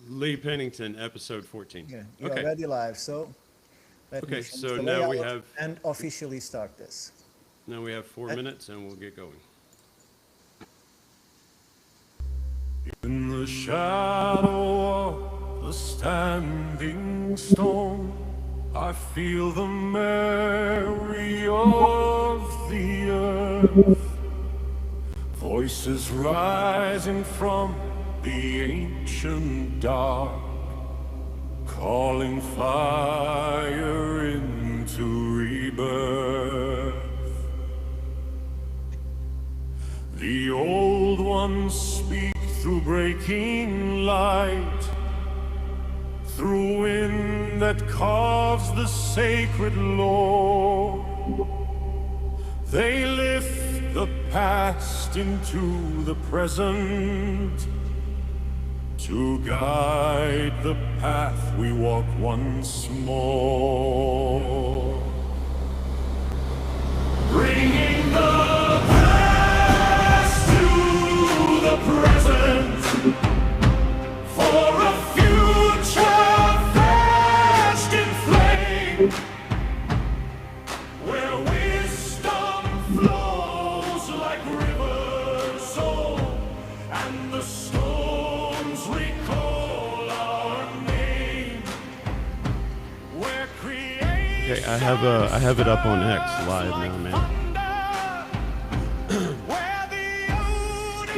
Lee Pennington, episode 14. Yeah, we're Okay. already live, so let me Okay, change so the now we layout have and officially start this. 4 minutes and we'll get going. In the shadow of the standing stone, I feel the memory of the earth. Voices rising from the ancient dark, calling fire into rebirth. The old ones speak through breaking light, through wind that carves the sacred lore. They lift the past into the present, to guide the path we walk once more. Bringing the past to the present, for a future flashed in flame, where wisdom flows like rivers old, and the storms recall our name, where creation. Okay, I have it up on X live now, man. Where the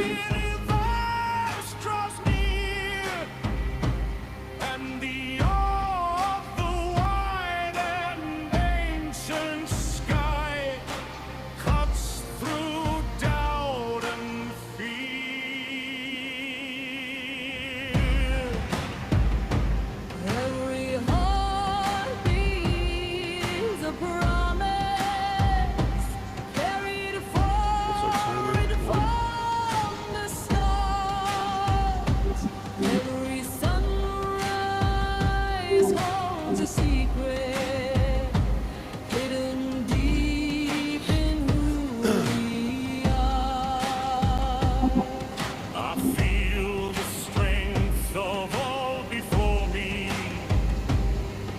universe draws near, and the awe of the wide and ancient sky cuts through doubt and fear. Every heartbeat is a promise carried forward from the stars. Every sunrise holds a secret hidden deep in who we are. I feel the strength of all before me,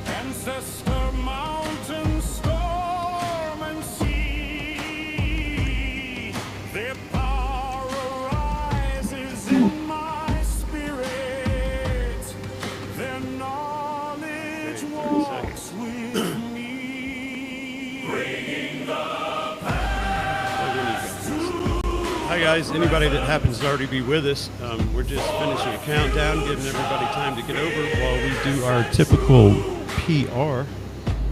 ancestor, mountain, storm, and sea. Their power arises in my spirit, their knowledge walks with me. Bringing the Hi guys, anybody that happens to already be with us, we're just finishing a countdown, giving everybody time to get over while we do our typical PR.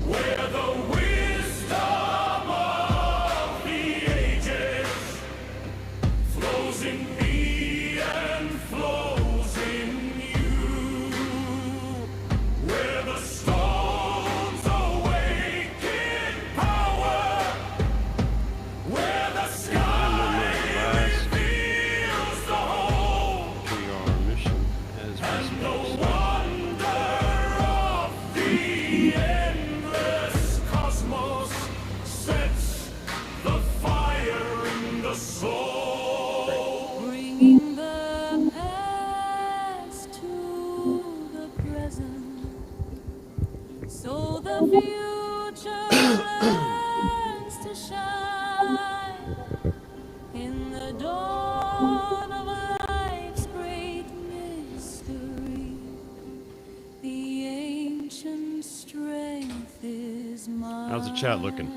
where the wisdom of the ages flows in me and flows in you, where the storms awake in power, where the sky reveals the whole, PR mission as we the speak. wonder of the endless cosmos sets the fire in the soul. Bringing the past to the present, so the future learns to shine in the dawn of life's great mystery. The ancient strength is mine. How's the chat looking?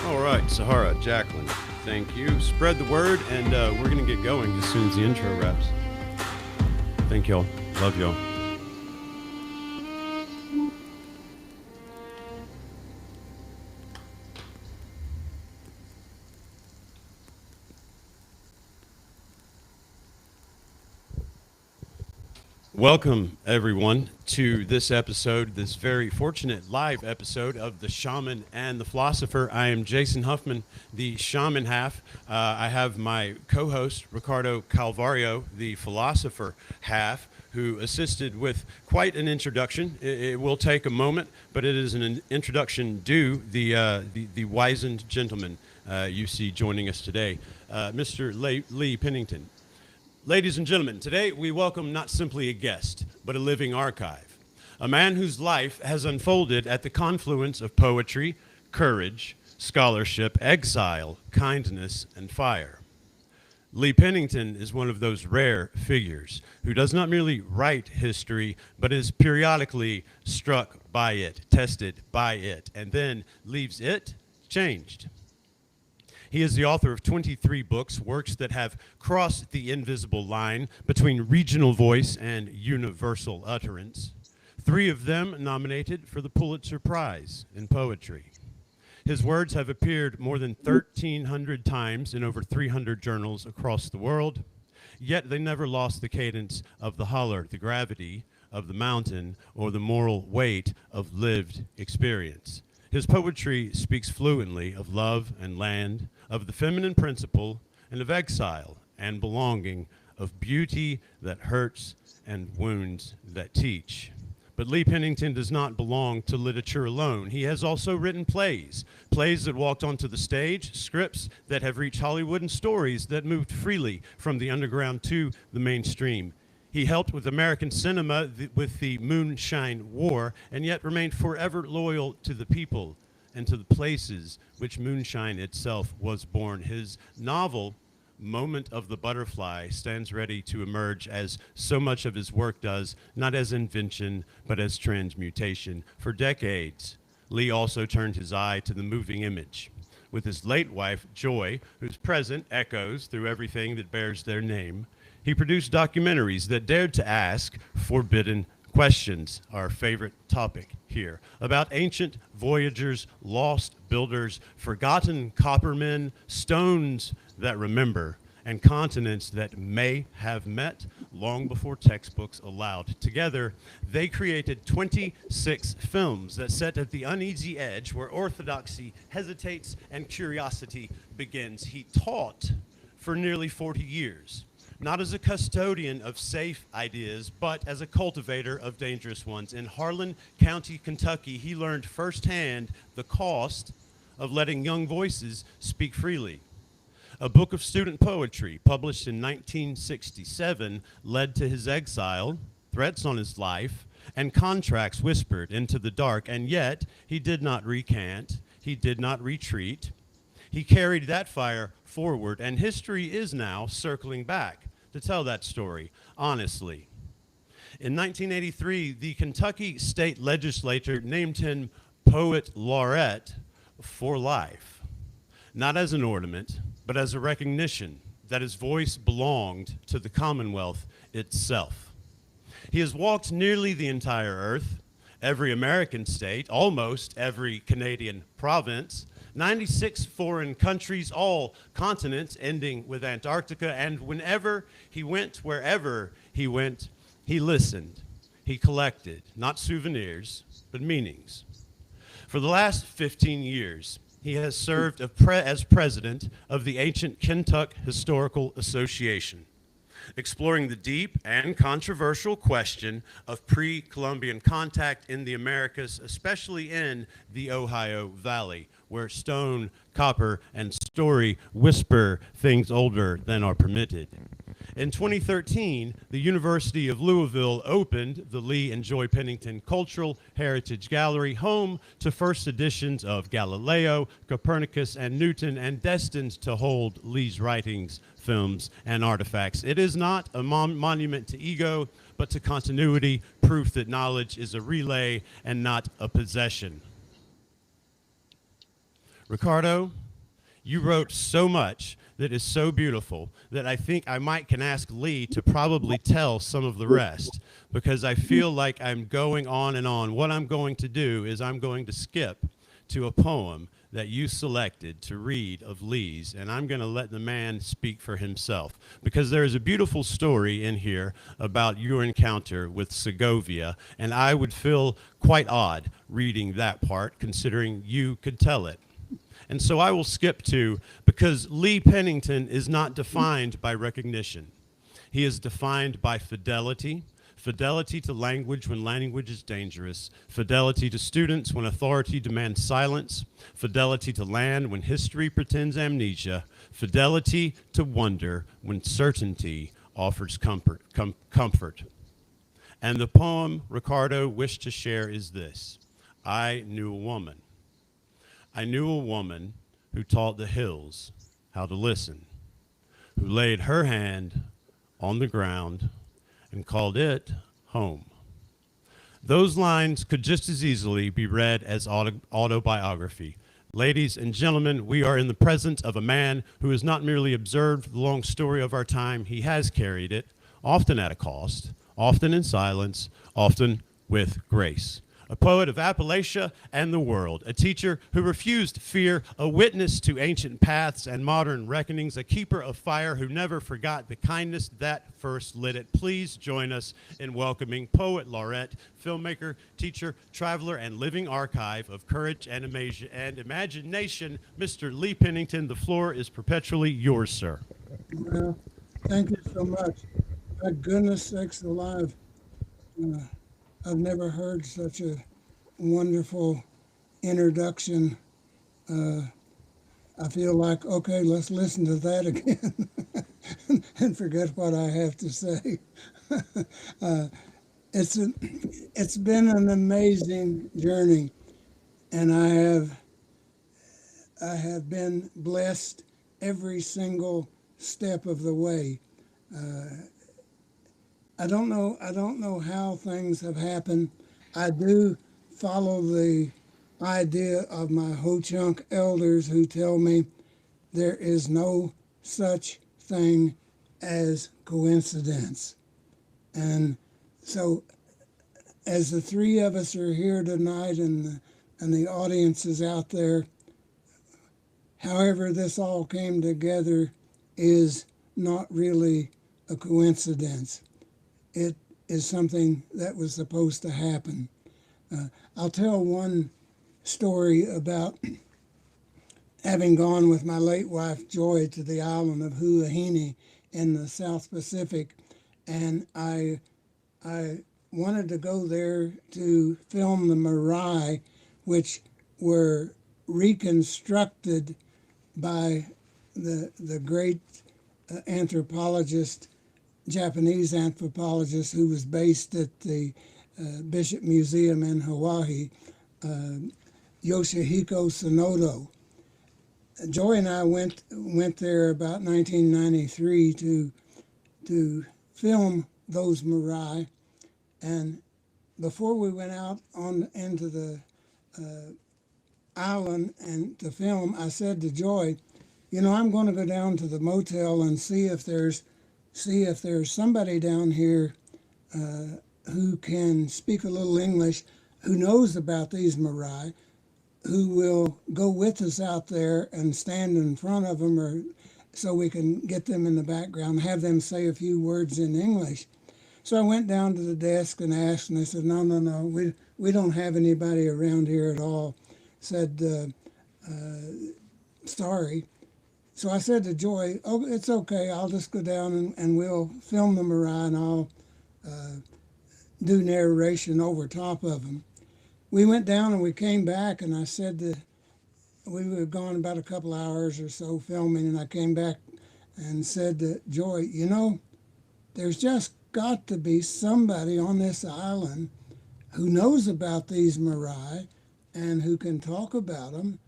All right, Sahara, Jacqueline, thank you. Spread the word, and we're going to get going as soon as the intro wraps. Thank y'all. Love y'all. Welcome, everyone, to this episode, this very fortunate live episode of The Shaman and the Philosopher. I am Jason Huffman, the shaman half. I have my co-host, Ricardo Calvario, the philosopher half, who assisted with quite an introduction. It will take a moment, but it is an introduction due the wizened gentleman you see joining us today, Mr. Lee Pennington. Ladies and gentlemen, today we welcome not simply a guest, but a living archive, a man whose life has unfolded at the confluence of poetry, courage, scholarship, exile, kindness, and fire. Lee Pennington is one of those rare figures who does not merely write history, but is periodically struck by it, tested by it, and then leaves it changed. He is the author of 23 books, works that have crossed the invisible line between regional voice and universal utterance. 3 of them nominated for the Pulitzer Prize in poetry. His words have appeared more than 1,300 times in over 300 journals across the world, yet they never lost the cadence of the holler, the gravity of the mountain, or the moral weight of lived experience. His poetry speaks fluently of love and land, of the feminine principle, and of exile and belonging, of beauty that hurts and wounds that teach. But Lee Pennington does not belong to literature alone. He has also written plays that walked onto the stage, scripts that have reached Hollywood, and stories that moved freely from the underground to the mainstream. He helped with American cinema with the Moonshine War, and yet remained forever loyal to the people and to the places which moonshine itself was born. His novel, Moment of the Butterfly, stands ready to emerge, as so much of his work does, not as invention, but as transmutation. For decades, Lee also turned his eye to the moving image. With his late wife, Joy, whose present echoes through everything that bears their name, he produced documentaries that dared to ask forbidden questions, our favorite topic here, about ancient voyagers, lost builders, forgotten coppermen, stones that remember, and continents that may have met long before textbooks allowed. Together, they created 26 films that set at the uneasy edge where orthodoxy hesitates and curiosity begins. He taught for nearly 40 years, not as a custodian of safe ideas, but as a cultivator of dangerous ones. In Harlan County, Kentucky, he learned firsthand the cost of letting young voices speak freely. A book of student poetry published in 1967 led to his exile, threats on his life, and contracts whispered into the dark, and yet he did not recant, he did not retreat. He carried that fire forward, and history is now circling back to tell that story honestly. In 1983, the Kentucky State Legislature named him Poet Laureate for life, not as an ornament, but as a recognition that his voice belonged to the Commonwealth itself. He has walked nearly the entire earth, every American state, almost every Canadian province, 96 foreign countries, all continents, ending with Antarctica, and whenever he went, wherever he went, he listened. He collected, not souvenirs, but meanings. For the last 15 years, he has served as president of the Ancient Kentucky Historical Association, exploring the deep and controversial question of pre-Columbian contact in the Americas, especially in the Ohio Valley, where stone, copper, and story whisper things older than are permitted. In 2013, the University of Louisville opened the Lee and Joy Pennington Cultural Heritage Gallery, home to first editions of Galileo, Copernicus, and Newton, and destined to hold Lee's writings, films, and artifacts. It is not a monument to ego, but to continuity, proof that knowledge is a relay and not a possession. Ricardo, you wrote so much that is so beautiful that I think I can ask Lee to probably tell some of the rest, because I feel like I'm going on and on. What I'm going to do is I'm going to skip to a poem that you selected to read of Lee's, and I'm going to let the man speak for himself, because there is a beautiful story in here about your encounter with Segovia, and I would feel quite odd reading that part, considering you could tell it. And so I will skip to, because Lee Pennington is not defined by recognition. He is defined by fidelity, fidelity to language when language is dangerous, fidelity to students when authority demands silence, fidelity to land when history pretends amnesia, fidelity to wonder when certainty offers comfort. And the poem Ricardo wished to share is this: I knew a woman. I knew a woman who taught the hills how to listen, who laid her hand on the ground and called it home. Those lines could just as easily be read as autobiography. Ladies and gentlemen, we are in the presence of a man who has not merely observed the long story of our time, he has carried it, often at a cost, often in silence, often with grace. A poet of Appalachia and the world, a teacher who refused fear, a witness to ancient paths and modern reckonings, a keeper of fire who never forgot the kindness that first lit it. Please join us in welcoming Poet Laureate, filmmaker, teacher, traveler, and living archive of courage and imagination, Mr. Lee Pennington. The floor is perpetually yours, sir. Well, thank you so much. My goodness sakes alive. I've never heard such a wonderful introduction. I feel like, okay, let's listen to that again and forget what I have to say. It's been an amazing journey, and I have been blessed every single step of the way. I don't know how things have happened. I do follow the idea of my Ho-Chunk elders who tell me there is no such thing as coincidence. And so as the three of us are here tonight and the audience is out there, however this all came together is not really a coincidence. It is something that was supposed to happen. I'll tell one story about having gone with my late wife Joy to the island of Huahine in the South Pacific, and I wanted to go there to film the marae, which were reconstructed by the great anthropologist, Japanese anthropologist who was based at the Bishop Museum in Hawaii, Yoshihiko Sonoda. Joy and I went there about 1993 to film those marae, and before we went out into the island and to film, I said to Joy, you know, I'm going to go down to the motel and see if there's somebody down here who can speak a little English, who knows about these marae, who will go with us out there and stand in front of them, or so we can get them in the background, have them say a few words in English. So I went down to the desk and asked, and they said, no, we don't have anybody around here at all. Said, sorry. So I said to Joy, oh, it's okay, I'll just go down and we'll film the marae and I'll do narration over top of them. We went down and we came back, and I said that we were gone about a couple hours or so filming, and I came back and said to Joy, you know, there's just got to be somebody on this island who knows about these marae and who can talk about them.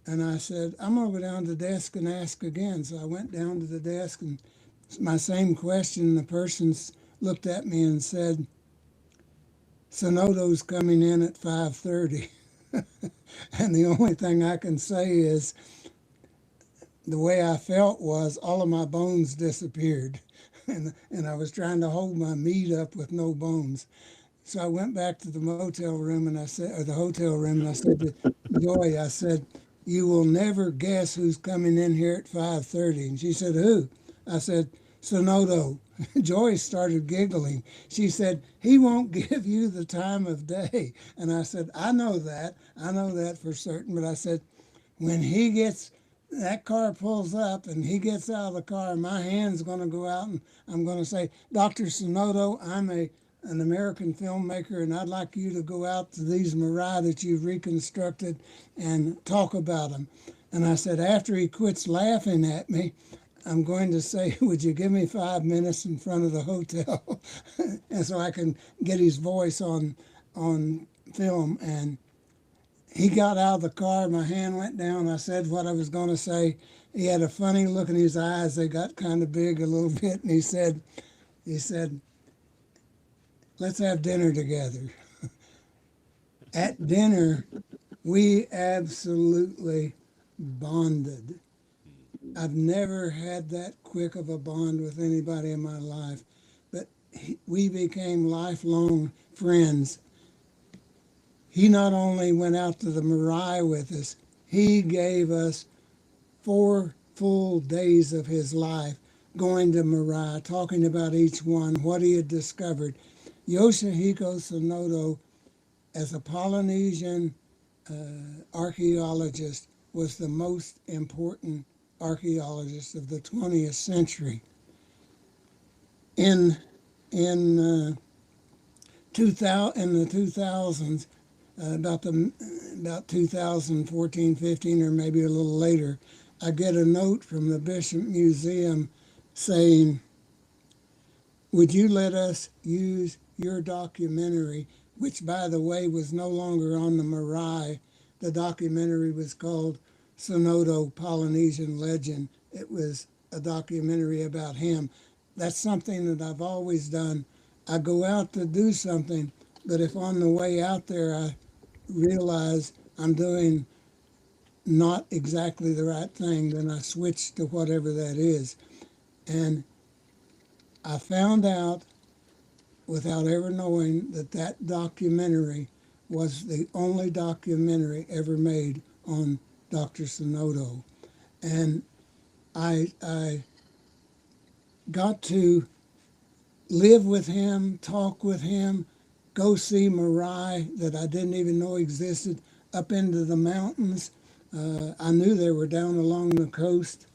And I said, I'm going to go down to the desk and ask again. So I went down to the desk, and my same question, the person looked at me and said, Sonoda's coming in at 5:30. And the only thing I can say is the way I felt was all of my bones disappeared. And I was trying to hold my meat up with no bones. So I went back to the motel room and I said, or the hotel room, and I said to Joy, I said, you will never guess who's coming in here at 5:30. And she said, who? I said, Sonoda. Joy started giggling. She said, he won't give you the time of day. And I said, I know that for certain. But I said, when that car pulls up and he gets out of the car, my hand's going to go out and I'm going to say, Dr. Sonoda, I'm an American filmmaker, and I'd like you to go out to these Marais that you've reconstructed and talk about them. And I said, after he quits laughing at me, I'm going to say, would you give me 5 minutes in front of the hotel? And so I can get his voice on film. And he got out of the car, my hand went down, I said what I was going to say. He had a funny look in his eyes, they got kind of big a little bit, and he said, let's have dinner together. At dinner, we absolutely bonded. I've never had that quick of a bond with anybody in my life, but we became lifelong friends. He not only went out to the Marais with us, he gave us 4 full days of his life going to Marais, talking about each one, what he had discovered. Yoshihiko Tsunoda, as a Polynesian archaeologist, was the most important archaeologist of the 20th century. In the 2000s, about 2014, 15, or maybe a little later, I get a note from the Bishop Museum saying, would you let us use your documentary, which, by the way, was no longer on the Marais. The documentary was called Tsunoda Polynesian Legend. It was a documentary about him. That's something that I've always done. I go out to do something, but if on the way out there I realize I'm doing not exactly the right thing, then I switch to whatever that is. And I found out, without ever knowing, that documentary was the only documentary ever made on Dr. Tsunoda. And I got to live with him, talk with him, go see Marais that I didn't even know existed, up into the mountains. I knew they were down along the coast.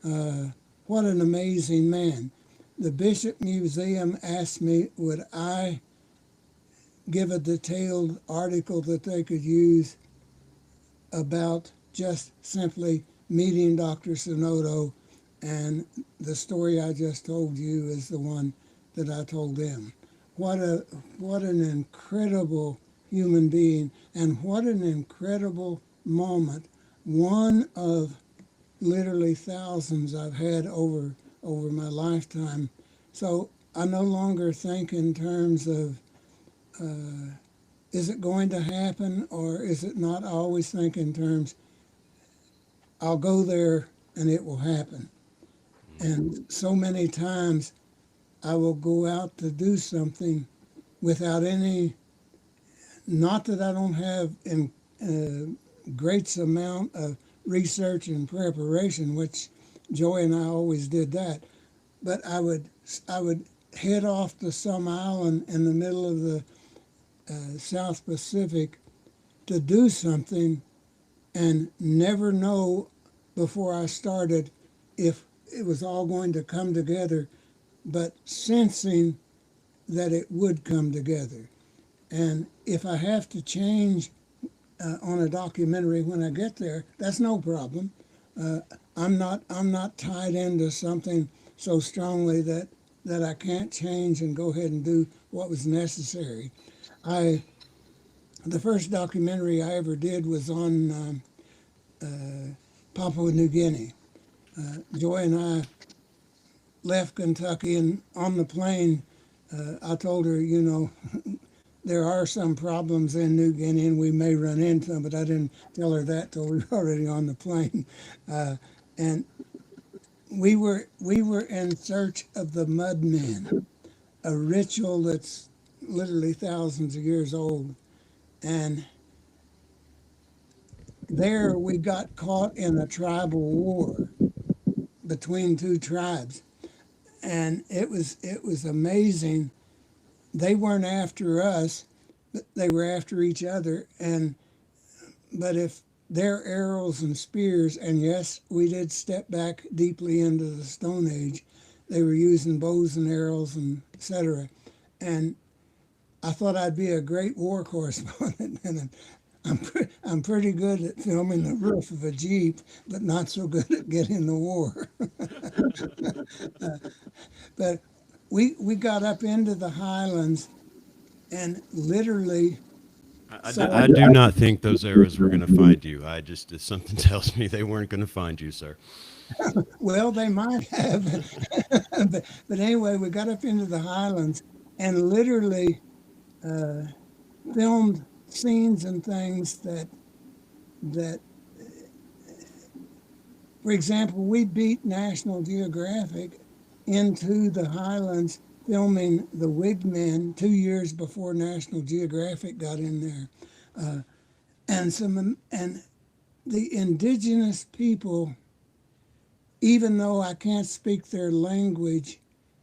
What an amazing man. The Bishop Museum asked me, would I give a detailed article that they could use about just simply meeting Dr. Tsunoda, and the story I just told you is the one that I told them. What an incredible human being, and what an incredible moment. One of literally thousands I've had over my lifetime. So I no longer think in terms of is it going to happen or is it not? I always think in terms, I'll go there and it will happen. And so many times I will go out to do something without any, not that I don't have a great amount of research and preparation, which Joy and I always did that, but I would head off to some island in the middle of the South Pacific to do something and never know before I started if it was all going to come together, but sensing that it would come together. And if I have to change on a documentary when I get there, that's no problem. I'm not tied into something so strongly that I can't change and go ahead and do what was necessary. The first documentary I ever did was on Papua New Guinea. Joy and I left Kentucky, and on the plane, I told her, you know, there are some problems in New Guinea, and we may run into them, but I didn't tell her that till we were already on the plane. And we were in search of the mudmen, a ritual that's literally thousands of years old. And there we got caught in a tribal war between two tribes. And it was amazing. They weren't after us, but they were after each other. But if their arrows and spears, and yes, we did step back deeply into the Stone Age, they were using bows and arrows and etc. And I thought I'd be a great war correspondent, and I'm pretty good at filming the roof of a Jeep, but not so good at getting the war. But we got up into the highlands and literally I do not think those arrows were going to find you. Something tells me they weren't going to find you, sir. well, they might have. But anyway, we got up into the highlands and literally filmed scenes and things that, for example, we beat National Geographic into the highlands filming the Wigmen 2 years before National Geographic got in there, and the indigenous people, even though I can't speak their language,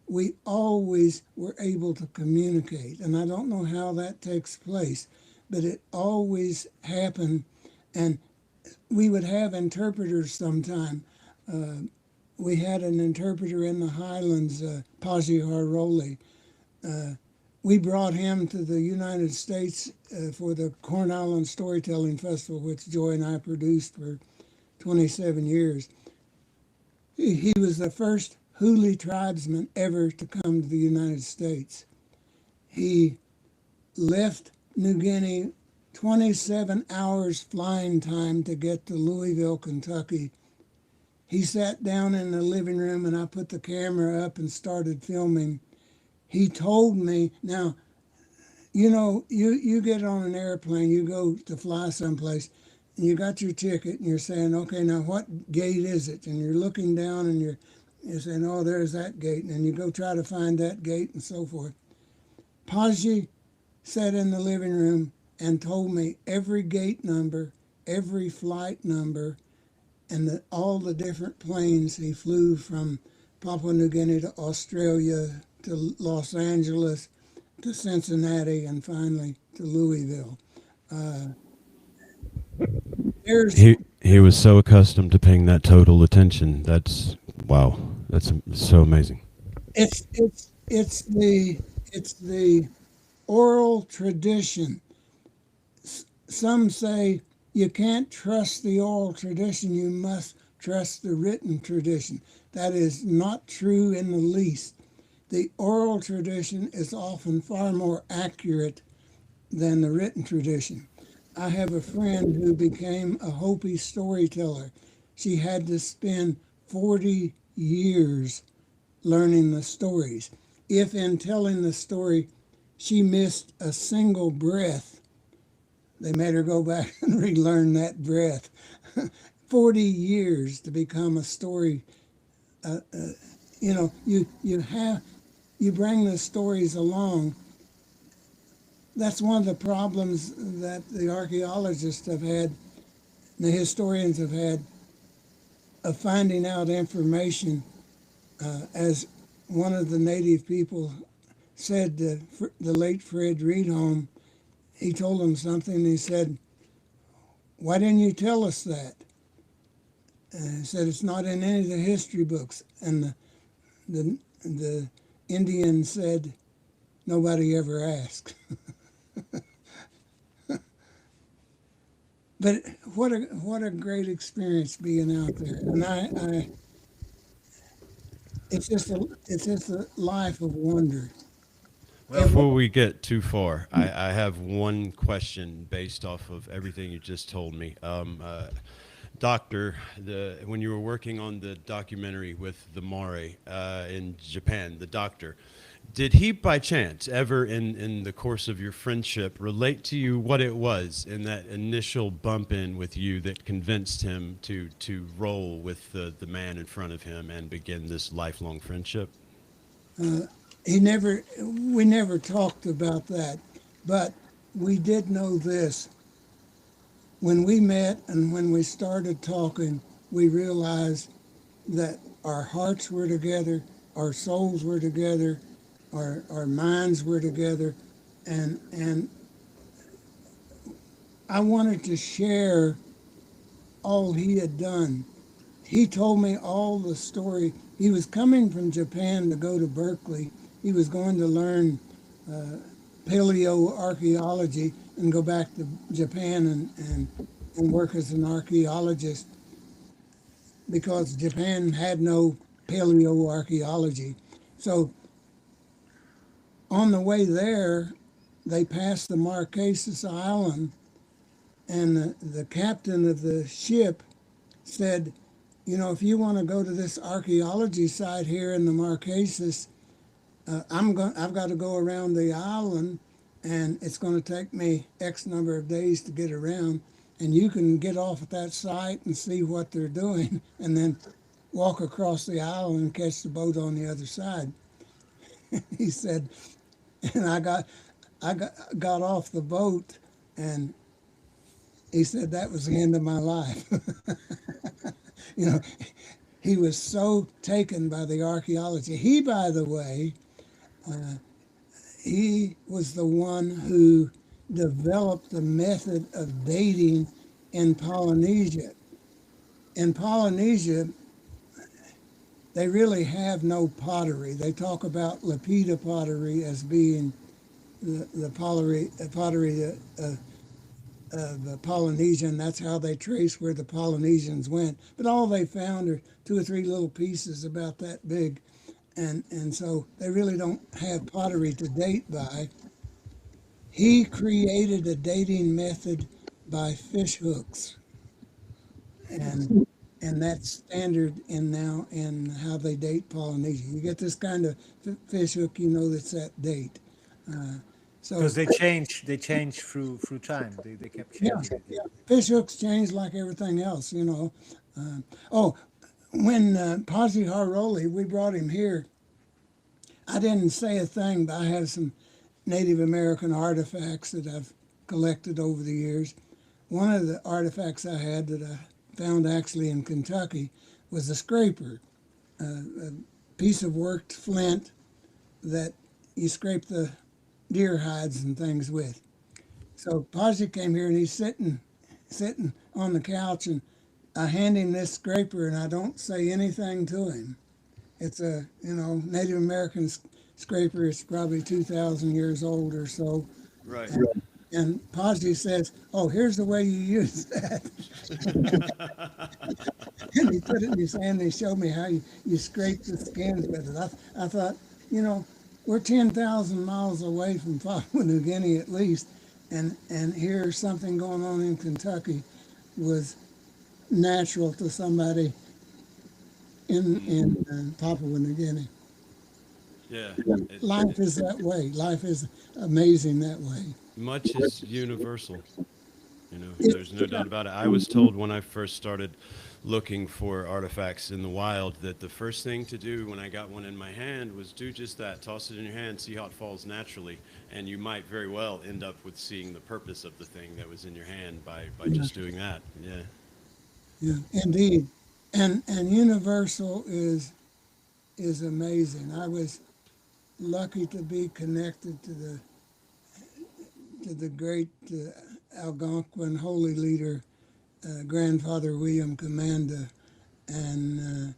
we always were able to communicate. And I don't know how that takes place, but it always happened. And we would have interpreters sometime. We had an interpreter in the highlands, Paji Haroli. We brought him to the United States for the Corn Island Storytelling Festival, which Joy and I produced for 27 years. He was the first Huli tribesman ever to come to the United States. He left New Guinea 27 hours flying time to get to Louisville, Kentucky. He sat down in the living room and I put the camera up and started filming. He told me, now, you get on an airplane, you go to fly someplace, and you got your ticket and you're saying, okay, now what gate is it? And you're looking down and you're saying, oh, there's that gate. And you go try to find that gate and so forth. Paji sat in the living room and told me every gate number, every flight number, and all the different planes he flew from Papua New Guinea to Australia to Los Angeles to Cincinnati and finally to Louisville. He was so accustomed to paying that total attention. That's wow. That's so amazing. It's the oral tradition. Some say you can't trust the oral tradition, you must trust the written tradition. That is not true in the least. The oral tradition is often far more accurate than the written tradition. I have a friend who became a Hopi storyteller. She had to spend 40 years learning the stories. If in telling the story she missed a single breath, they made her go back and relearn that breath. 40 years to become a story. You bring the stories along. That's one of the problems that the archaeologists have had, the historians have had, of finding out information. As one of the native people said to the late Fred Reedholm, he told him something. He said, "Why didn't you tell us that?" And he said, "It's not in any of the history books." And the Indian said, "Nobody ever asked." But what a great experience being out there, and it's just a life of wonder. Before we get too far, I have one question based off of everything you just told me. Doctor, when you were working on the documentary with the Maori in Japan, the doctor, did he by chance ever in the course of your friendship relate to you what it was in that initial bump in with you that convinced him to roll with the man in front of him and begin this lifelong friendship? We never talked about that, but we did know this. When we met and when we started talking, we realized that our hearts were together, our souls were together, our minds were together, and I wanted to share all he had done. He told me all the story. He was coming from Japan to go to Berkeley. He was going to learn paleoarchaeology and go back to Japan and work as an archaeologist because Japan had no paleoarchaeology. So on the way there, they passed the Marquesas Island, and the captain of the ship said, you know, if you want to go to this archaeology site here in the Marquesas, I've got to go around the island, and it's going to take me X number of days to get around, and you can get off at that site and see what they're doing, and then walk across the island and catch the boat on the other side. He said, and I got off the boat, and he said that was the end of my life. You know, he was so taken by the archaeology. He, by the way, he was the one who developed the method of dating in Polynesia. In Polynesia, they really have no pottery. They talk about Lapita pottery as being the pottery of the Polynesian. That's how they trace where the Polynesians went. But all they found are 2 or 3 little pieces about that big. And so they really don't have pottery to date by. He created a dating method by fish hooks. And that's standard now in how they date Polynesia. You get this kind of fish hook, you know that's that date. So Because they change through time. They kept changing. yeah, fish hooks change like everything else, you know. When Pazzi Haroli, we brought him here, I didn't say a thing, but I have some Native American artifacts that I've collected over the years. One of the artifacts I had that I found actually in Kentucky was a scraper, a piece of worked flint that you scrape the deer hides and things with. So Pazzi came here and he's sitting on the couch, and I hand him this scraper and I don't say anything to him. It's a, you know, Native American scraper. It's probably 2,000 years old or so. Right. And Pazzi says, "Oh, here's the way you use that." And he put it in his hand and he showed me how you scrape the skins with it. I thought, you know, we're 10,000 miles away from Papua New Guinea at least, and here's something going on in Kentucky was natural to somebody in Papua New Guinea. Yeah. Life is that way. Life is amazing that way. Much is universal. You know, there's no doubt about it. I was told when I first started looking for artifacts in the wild that the first thing to do when I got one in my hand was do just that. Toss it in your hand, see how it falls naturally. And you might very well end up with seeing the purpose of the thing that was in your hand by just doing that. Yeah. Yeah, indeed. And universal is amazing. I was lucky to be connected to the great Algonquin holy leader, Grandfather William Commanda, and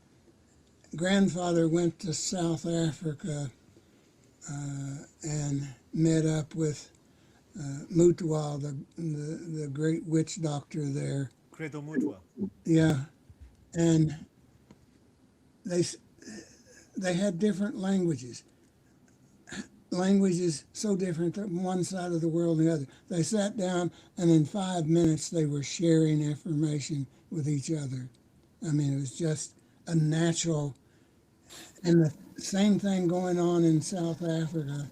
Grandfather went to South Africa and met up with Mutwa, the great witch doctor there. Credo Mutwa. Yeah, and they had different languages so different from one side of the world and the other. They sat down, and in 5 minutes they were sharing information with each other. I mean, it was just a natural, and the same thing going on in South Africa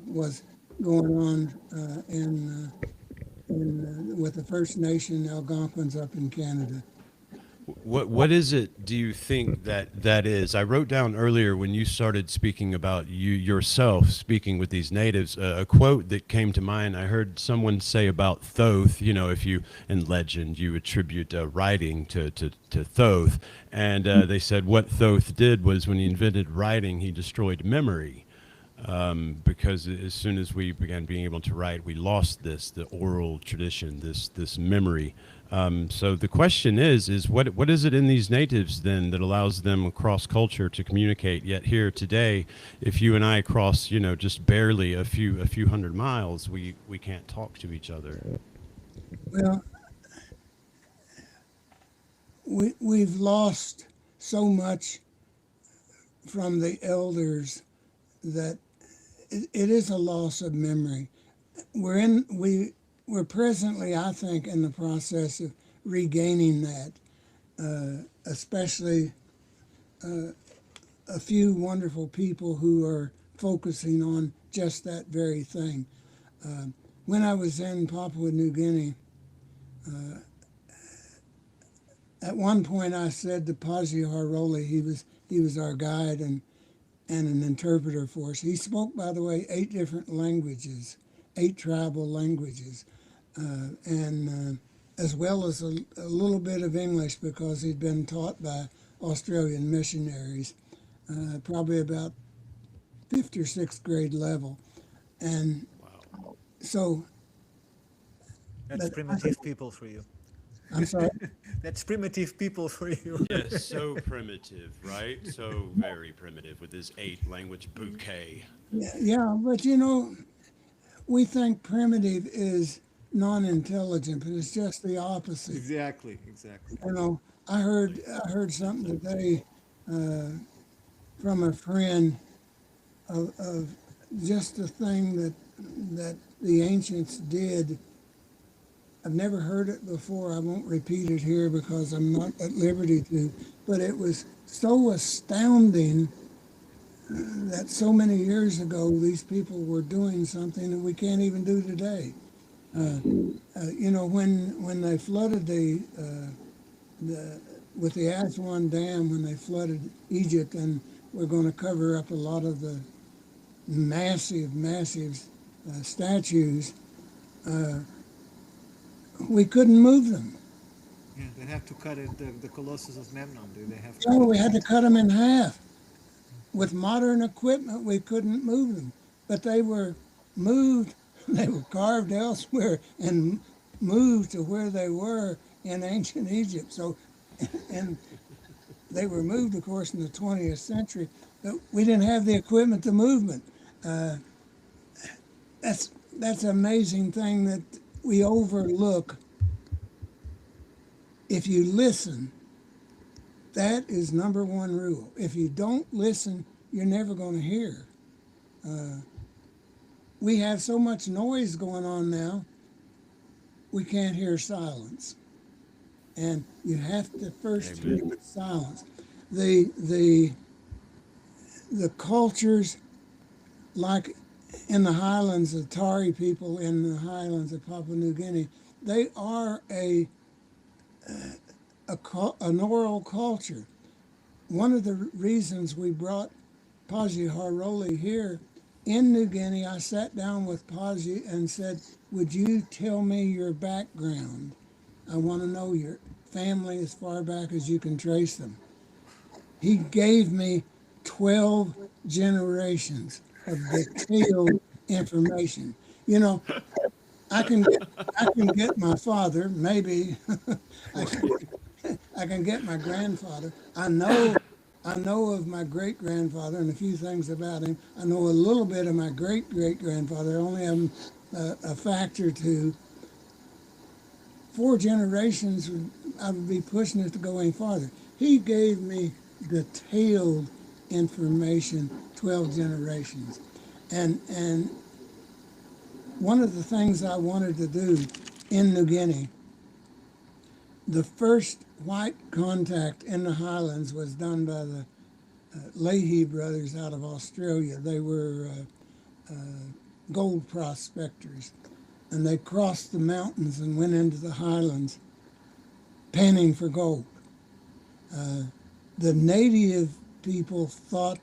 was going on with the First Nation Algonquins up in Canada. What is it, do you think that is? I wrote down earlier when you started speaking about you yourself speaking with these natives, a quote that came to mind. I heard someone say about Thoth, you know, if you, in legend, you attribute writing to Thoth. And they said what Thoth did was when he invented writing, he destroyed memory. because as soon as we began being able to write, we lost the oral tradition, this memory. So the question is what is it in these natives then that allows them across culture to communicate? Yet here today, if you and I cross, just barely a few hundred miles, we can't talk to each other. Well, we've lost so much from the elders that it is a loss of memory. We're presently, I think, in the process of regaining that, especially a few wonderful people who are focusing on just that very thing. When I was in Papua New Guinea, at one point I said to Paji Haroli, he was our guide and an interpreter for us. He spoke, by the way, 8 different languages, 8 tribal languages, and as well as a little bit of English because he'd been taught by Australian missionaries, probably about 5th or 6th grade level. And so... That's primitive people for you. I'm sorry? That's primitive people for you. Yes, so primitive, right? So very primitive with this 8 language bouquet. Yeah, but we think primitive is non-intelligent, but it's just the opposite. Exactly. I heard something today from a friend of just a thing that the ancients did. I've never heard it before. I won't repeat it here because I'm not at liberty to, but it was so astounding that so many years ago these people were doing something that we can't even do today. When they flooded with the Aswan Dam, when they flooded Egypt, and we're going to cover up a lot of the massive statues, we couldn't move them. Yeah, they have to cut it, the Colossus of Memnon, they have to... We had to cut them in half. With modern equipment, we couldn't move them. But they were moved, they were carved elsewhere and moved to where they were in ancient Egypt. So, and they were moved, of course, in the 20th century, but we didn't have the equipment to move them. That's an amazing thing that we overlook. If you listen, that is number one rule. If you don't listen, you're never going to hear. We have so much noise going on now, we can't hear silence. And you have to first hear silence. The cultures, like in the highlands, the Tari people in the highlands of Papua New Guinea, they are an oral culture. One of the reasons we brought Paji Haroli here in New Guinea, I sat down with Paji and said, would you tell me your background? I want to know your family as far back as you can trace them. He gave me 12 generations of detailed information. I can get my father, maybe I can get my grandfather. I know of my great-grandfather and a few things about him. I know a little bit of my great-great-grandfather. I only have a fact or two. 4 generations, I would be pushing it to go any farther. He gave me detailed information, 12 generations. And one of the things I wanted to do in New Guinea, the first white contact in the highlands was done by the Leahy brothers out of Australia. They were gold prospectors, and they crossed the mountains and went into the highlands panning for gold. The native people thought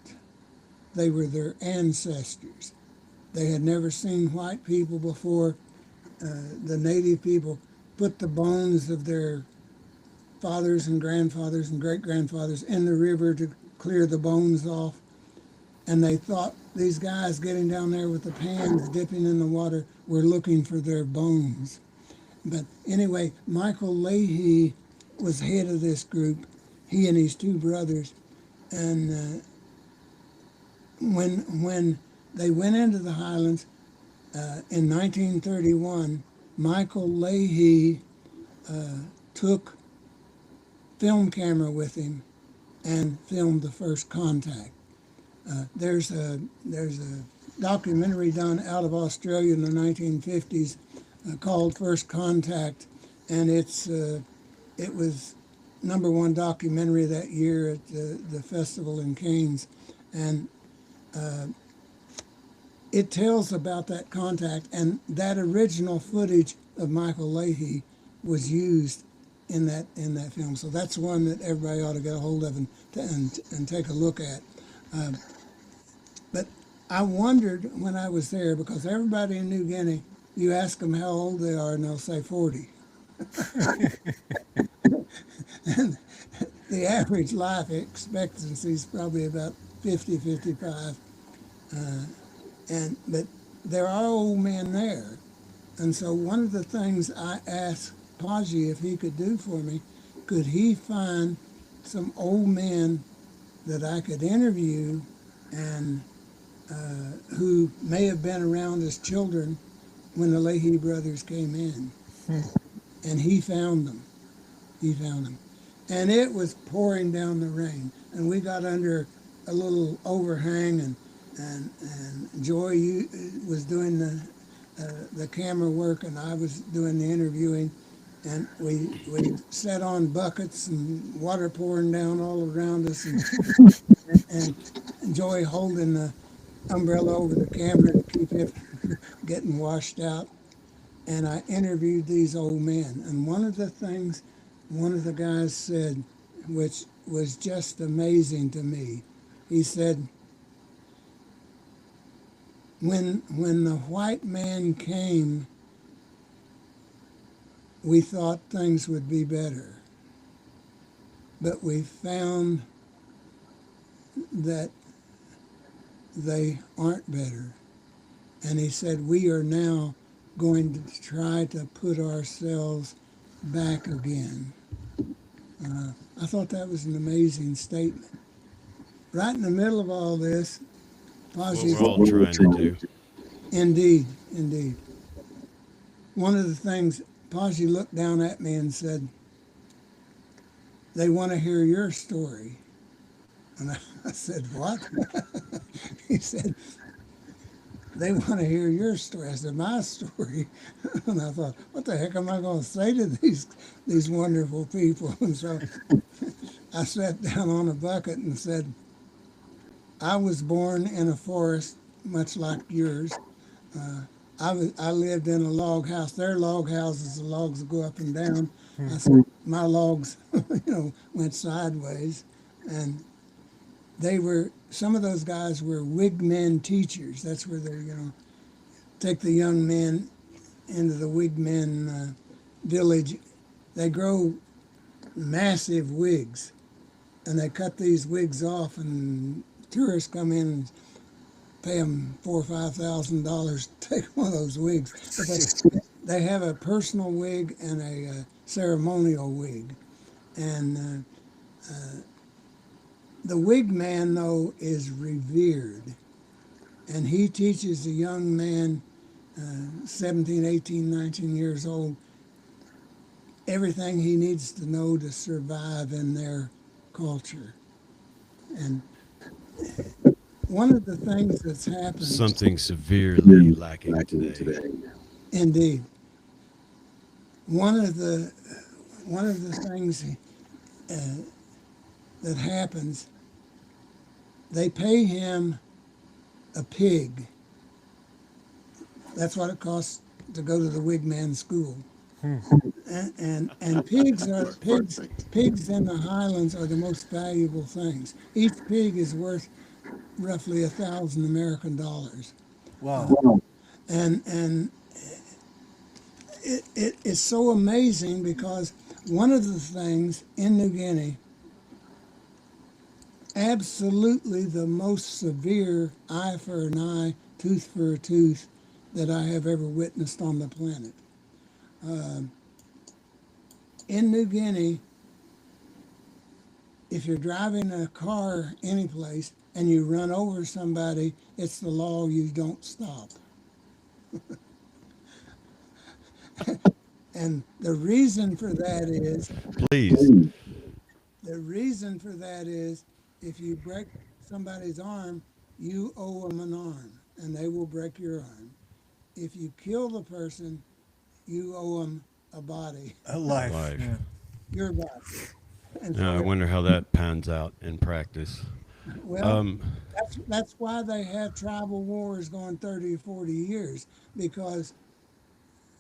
they were their ancestors. They had never seen white people before. The native people put the bones of their fathers and grandfathers and great-grandfathers in the river to clear the bones off. And they thought these guys getting down there with the pans dipping in the water were looking for their bones. But anyway, Michael Leahy was head of this group, he and his two brothers. And when they went into the highlands in 1931, Michael Leahy took film camera with him and filmed the first contact. There's a documentary done out of Australia in the 1950s called First Contact, and it was #1 documentary that year at the festival in Cannes, and it tells about that contact, and that original footage of Michael Leahy was used in that film. So that's one that everybody ought to get a hold of and take a look at. But I wondered when I was there, because everybody in New Guinea, you ask them how old they are and they'll say 40. And the average life expectancy is probably about 50, 55. But there are old men there. And so one of the things I asked Paji if he could do for me, could he find some old men that I could interview and who may have been around as children when the Leahy brothers came in. And he found them. And it was pouring down the rain. And we got under a little overhang, and Joy was doing the camera work, and I was doing the interviewing. And we sat on buckets and water pouring down all around us, and Joy holding the umbrella over the camera to keep it getting washed out. And I interviewed these old men. And one of the things one of the guys said, which was just amazing to me, he said, when the white man came, we thought things would be better. But we found that they aren't better. And he said, we are now going to try to put ourselves back again. I thought that was an amazing statement. Right in the middle of all this, What we're all trying to do. Indeed. One of the things, Paji looked down at me and said, they want to hear your story. And I said, what? He said, they want to hear your story. I said, my story? And I thought, what the heck am I going to say to these wonderful people? And so I sat down on a bucket and said, I was born in a forest, much like yours. I lived in a log house. Their log houses, the logs go up and down. I said, my logs, went sideways. And some of those guys were wigmen teachers. That's where they, take the young men into the wigmen village. They grow massive wigs, and they cut these wigs off, and tourists come in and pay them $4,000 or $5,000 to take one of those wigs. But they have a personal wig and a ceremonial wig. And the wig man, though, is revered. And he teaches a young man, 17, 18, 19 years old, everything he needs to know to survive in their culture. And one of the things that's happened... Something severely lacking today. Indeed. One of the things that happens, they pay him a pig. That's what it costs to go to the wigman school. And pigs in the highlands are the most valuable things. Each pig is worth roughly $1,000 American dollars. Wow. And it is so amazing because one of the things in New Guinea, absolutely the most severe eye for an eye, tooth for a tooth that I have ever witnessed on the planet. In New Guinea, if you're driving a car anyplace and you run over somebody, it's the law, you don't stop. And the reason for that is, Please. if you break somebody's arm, you owe them an arm and they will break your arm. If you kill the person, you owe them a body, Alive. Life. Yeah. your body. And Now, I so, wonder how that pans out in practice. well, Um, that's why they have tribal wars going 30 or 40 years, because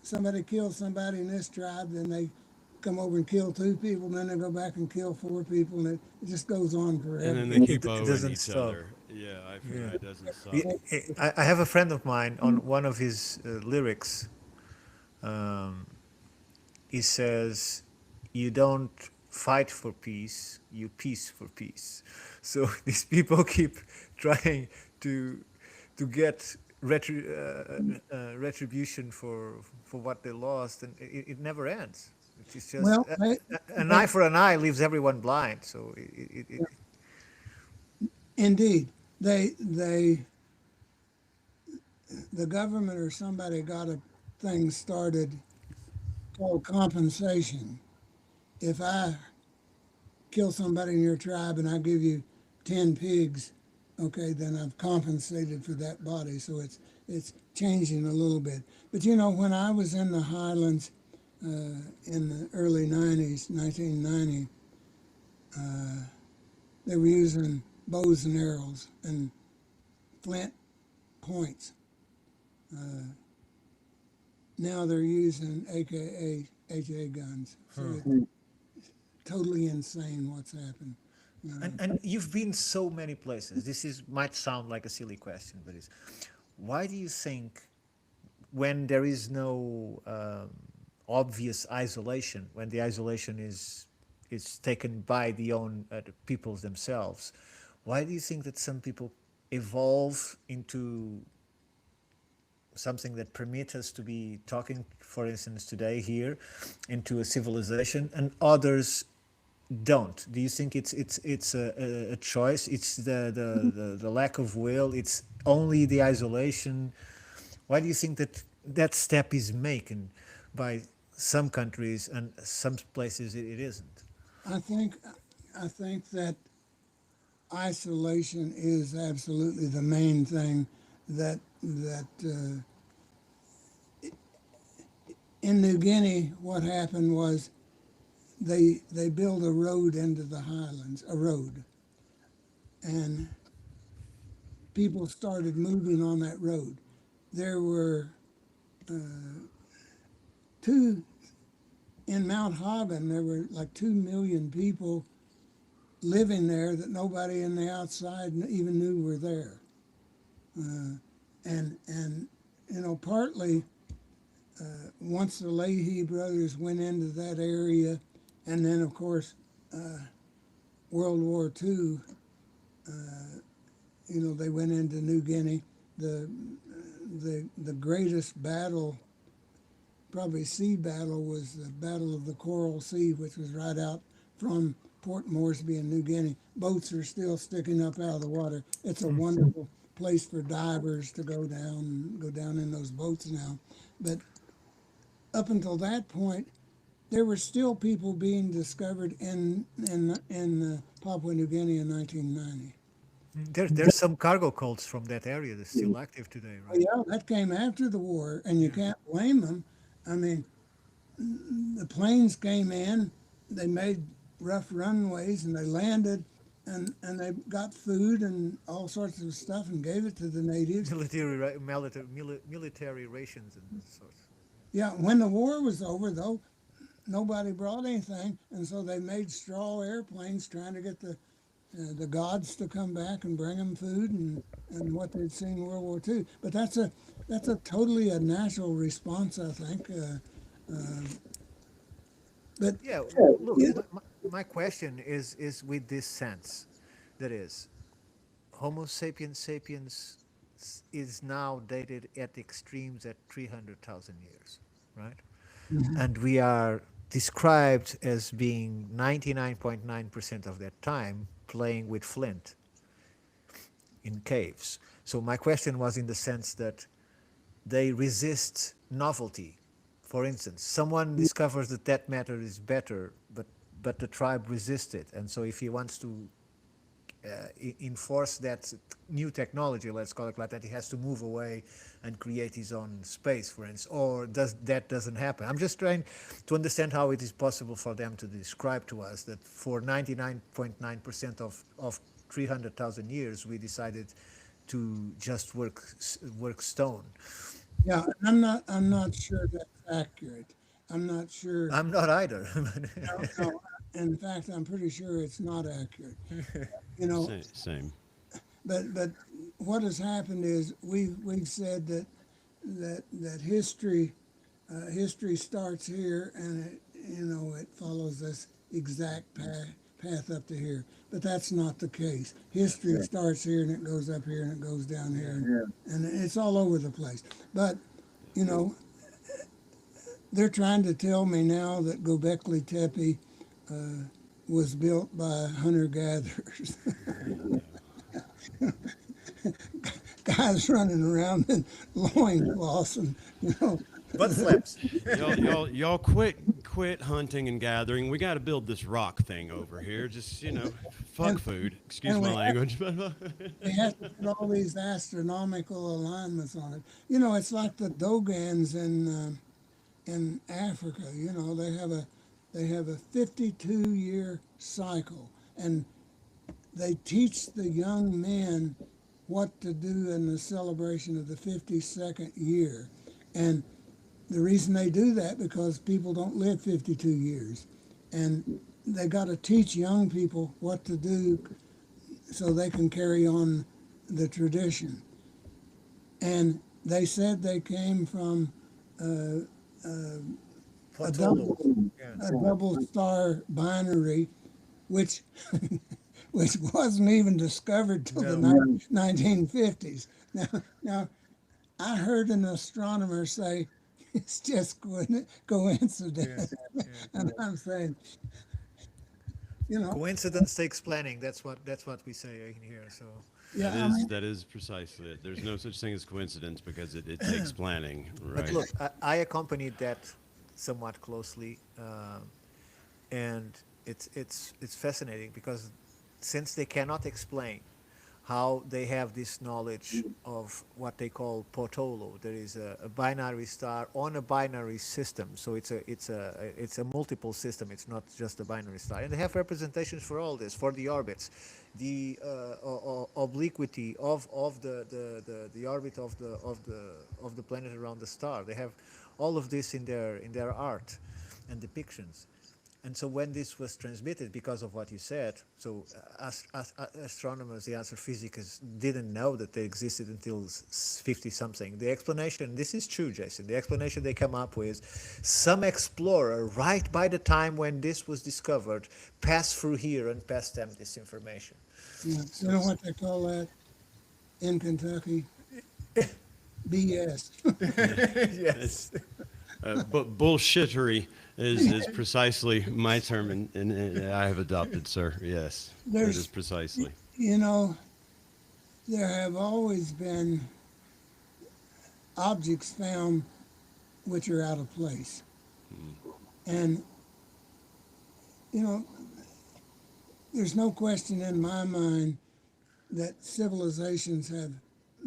somebody kills somebody in this tribe, then they come over and kill 2 people, then they go back and kill 4 people, and it just goes on forever. and then they keep It owing doesn't each stop. other. Yeah, I forgot Yeah. it doesn't stop. I have a friend of mine on one of his lyrics. He says, "You don't fight for peace, you peace for peace." So these people keep trying to get retribution for what they lost, and it never ends. It's just Well, an eye for an eye leaves everyone blind. So indeed, the government or somebody got a thing started called compensation. If I kill somebody in your tribe and I give you 10 pigs, okay, then I've compensated for that body. So it's changing a little bit. But you know, when I was in the Highlands in the early 90s, 1990, they were using bows and arrows and flint points. Now they're using AKA HA guns. So it's totally insane what's happened. and you've been so many places. This might sound like a silly question, but it's why do you think when there is no obvious isolation, when the isolation is taken by the peoples themselves, why do you think that some people evolve into something that permits us to be talking, for instance, today here, into a civilization, and others don't? Do you think it's a choice? It's the lack of will. It's only the isolation. Why do you think that step is taken by some countries and some places it isn't? I think that isolation is absolutely the main thing that in New Guinea, what happened was they built a road into the highlands, a road, and people started moving on that road. There were in Mount Hagen, there were like 2 million people living there that nobody in the outside even knew were there. And you know, partly once the Leahy brothers went into that area, and then of course World War II, you know, they went into New Guinea. The greatest battle, probably sea battle, was the Battle of the Coral Sea, which was right out from Port Moresby in New Guinea. Boats are still sticking up out of the water. It's a wonderful place for divers to go down in those boats now. But up until that point, there were still people being discovered in Papua New Guinea in 1990. There's some cargo cults from that area that's still active today, right? Yeah, that came after the war, and you can't blame them. I mean, the planes came in, they made rough runways, and they landed, and they got food and all sorts of stuff and gave it to the natives. Military rations and sorts. Yeah, when the war was over, though, nobody brought anything, and so they made straw airplanes trying to get the gods to come back and bring them food and what they'd seen in World War II. But that's a totally a natural response, I think. But Yeah, look, my question is with this sense. That is, Homo sapiens sapiens is now dated at extremes at 300,000 years, right? And we are described as being 99.9% of that time playing with flint in caves. So my question was in the sense that they resist novelty. For instance, someone discovers that that matter is better, but the tribe resists it, and so if he wants to enforce that new technology, let's call it like that, he has to move away and create his own space, for instance, or doesn't happen. I'm just trying to understand how it is possible for them to describe to us that for 99.9% of 300,000 years we decided to just work stone. Yeah, I'm not sure that's accurate. I'm not sure. I'm not either. No, in fact, I'm pretty sure it's not accurate. You know, Same. but what has happened is we've said that history starts here and it follows this exact path up to here. But that's not the case. History starts here and it goes up here and it goes down here and it's all over the place. But they're trying to tell me now that Göbekli Tepe was built by hunter-gatherers. Guys running around in loincloths and, Butt flaps. Y'all quit hunting and gathering. We got to build this rock thing over here. Just fuck food. Excuse my language. They have to put all these astronomical alignments on it. It's like the Dogons in Africa. They have a 52-year cycle, and they teach the young men what to do in the celebration of the 52nd year. And the reason they do that because people don't live 52 years, and they got to teach young people what to do so they can carry on the tradition. And they said they came from a double star binary, which wasn't even discovered till the 1950s. Now, I heard an astronomer say it's just coincidence, and I'm saying, Coincidence takes planning. That's what we say in here. So yeah, That is precisely it. There's no such thing as coincidence because it takes planning, right? But look, I accompanied that somewhat closely, and it's fascinating because since they cannot explain how they have this knowledge of what they call potolo, there is a binary star on a binary system. So it's a multiple system. It's not just a binary star, and they have representations for all this, for the orbits, the obliquity of the orbit of the planet around the star. They have all of this in their art and depictions. And so when this was transmitted, because of what you said, so astronomers, the astrophysicists didn't know that they existed until 50-something. The explanation, this is true, Jason, the explanation they come up with, some explorer, right by the time when this was discovered, passed through here and passed them this information. you know what they call that in Kentucky? BS. Yes. But bullshittery is precisely my term, and I have adopted, sir. Yes, that is precisely. There have always been objects found which are out of place. And, there's no question in my mind that civilizations have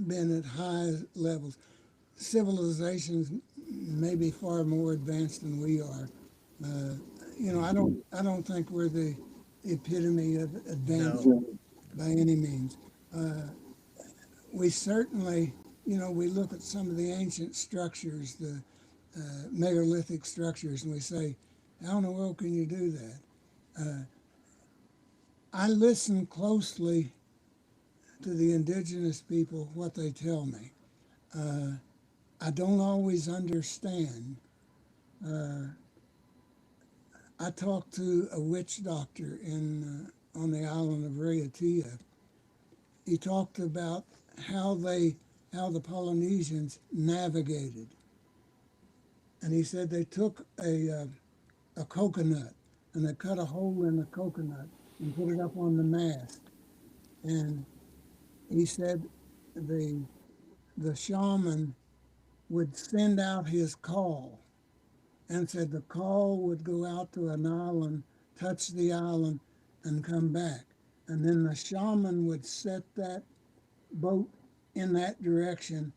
been at high levels. Civilizations may be far more advanced than we are. I don't think we're the epitome of advancement by any means. We certainly, we look at some of the ancient structures, the megalithic structures, and we say, how in the world can you do that? I listen closely to the indigenous people, what they tell me. I don't always understand. I talked to a witch doctor in on the island of Raiatea, he talked about how the Polynesians navigated. And he said they took a coconut and they cut a hole in the coconut and put it up on the mast. And he said the shaman would send out his call, and said the call would go out to an island, touch the island, and come back. And then the shaman would set that boat in that direction,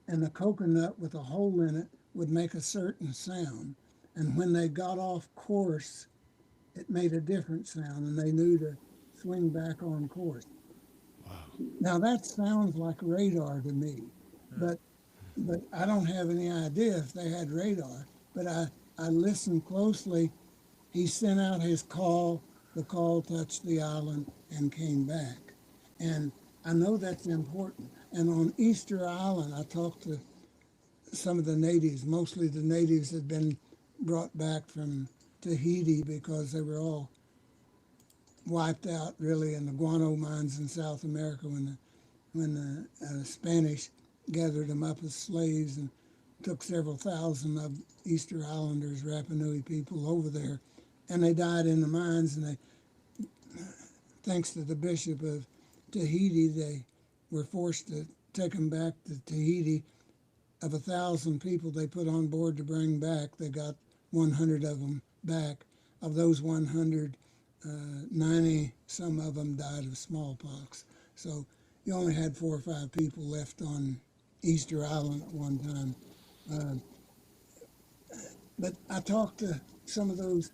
and the coconut with a hole in it would make a certain sound. And when they got off course, it made a different sound, and they knew to swing back on course. Now that sounds like radar to me, but I don't have any idea if they had radar. But I listened closely. He sent out his call. The call touched the island and came back. And I know that's important. And on Easter Island, I talked to some of the natives. Mostly the natives had been brought back from Tahiti because they were all wiped out really in the guano mines in South America when the Spanish gathered them up as slaves and took several thousand of Easter Islanders, Rapa Nui people over there, and they died in the mines. And they, thanks to the Bishop of Tahiti, they were forced to take them back to Tahiti. Of 1,000 people they put on board to bring back, they got 100 of them back. Of those 100, 90 some of them died of smallpox. So you only had 4 or 5 people left on Easter Island at one time. But I talked to some of those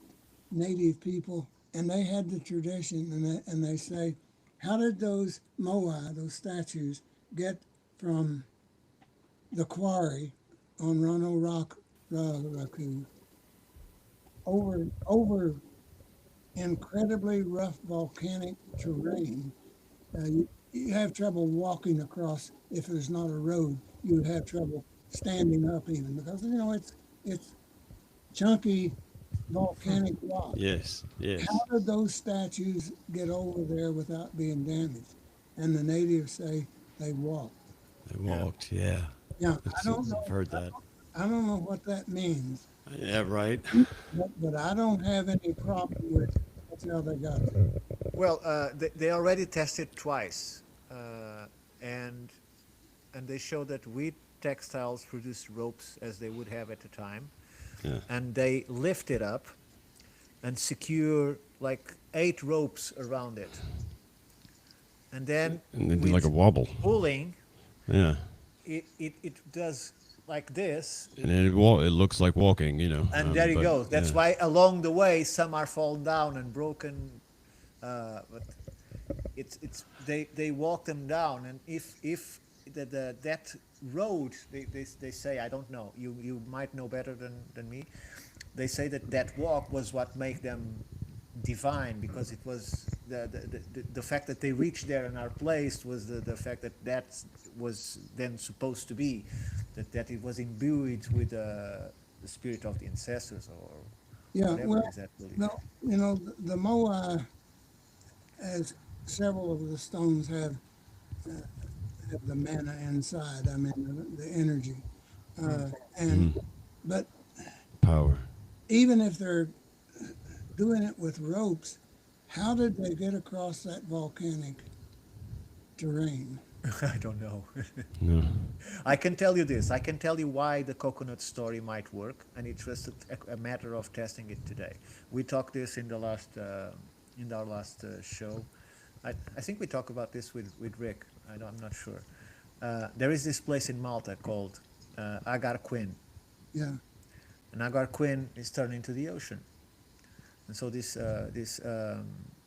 native people, and they had the tradition, and they say, how did those moai, those statues, get from the quarry on Rano Rock Raku over incredibly rough volcanic terrain? You have trouble walking across if there's not a road. You would have trouble standing up even because it's chunky volcanic rock. Yes, yes. How did those statues get over there without being damaged? And the natives say they walked. They walked, yeah. Yeah, I don't know. I've heard that. I don't know what that means, Yeah, right. but I don't have any problem with that's how they got there. Well, they already tested twice, and they show that wheat textiles produce ropes as they would have at the time, Yeah. and they lift it up and secure like 8 ropes around it, and then And they do with like a wobble. pulling, Yeah. it does like this, And it looks like walking, and there you but, go. That's yeah. why along the way some are fallen down and broken, but they walk them down. And if that road, they say, I don't know, you might know better than me, they say that walk was what made them divine, because it was the fact that they reached there and are placed was the fact that was then supposed to be that it was imbued with the spirit of the ancestors, or Yeah, whatever well, is that belief. no, the moai, as several of the stones have the mana inside. I mean, the energy, but Power. even if they're doing it with ropes, how did they get across that volcanic terrain? I don't know. No. I can tell you this. I can tell you why the coconut story might work, and it's just a matter of testing it today. We talked this in our last show. I think we talked about this with Rick. I'm not sure. There is this place in Malta called Agar Quinn, Yeah, and Agar Quinn is turned into the ocean. And so this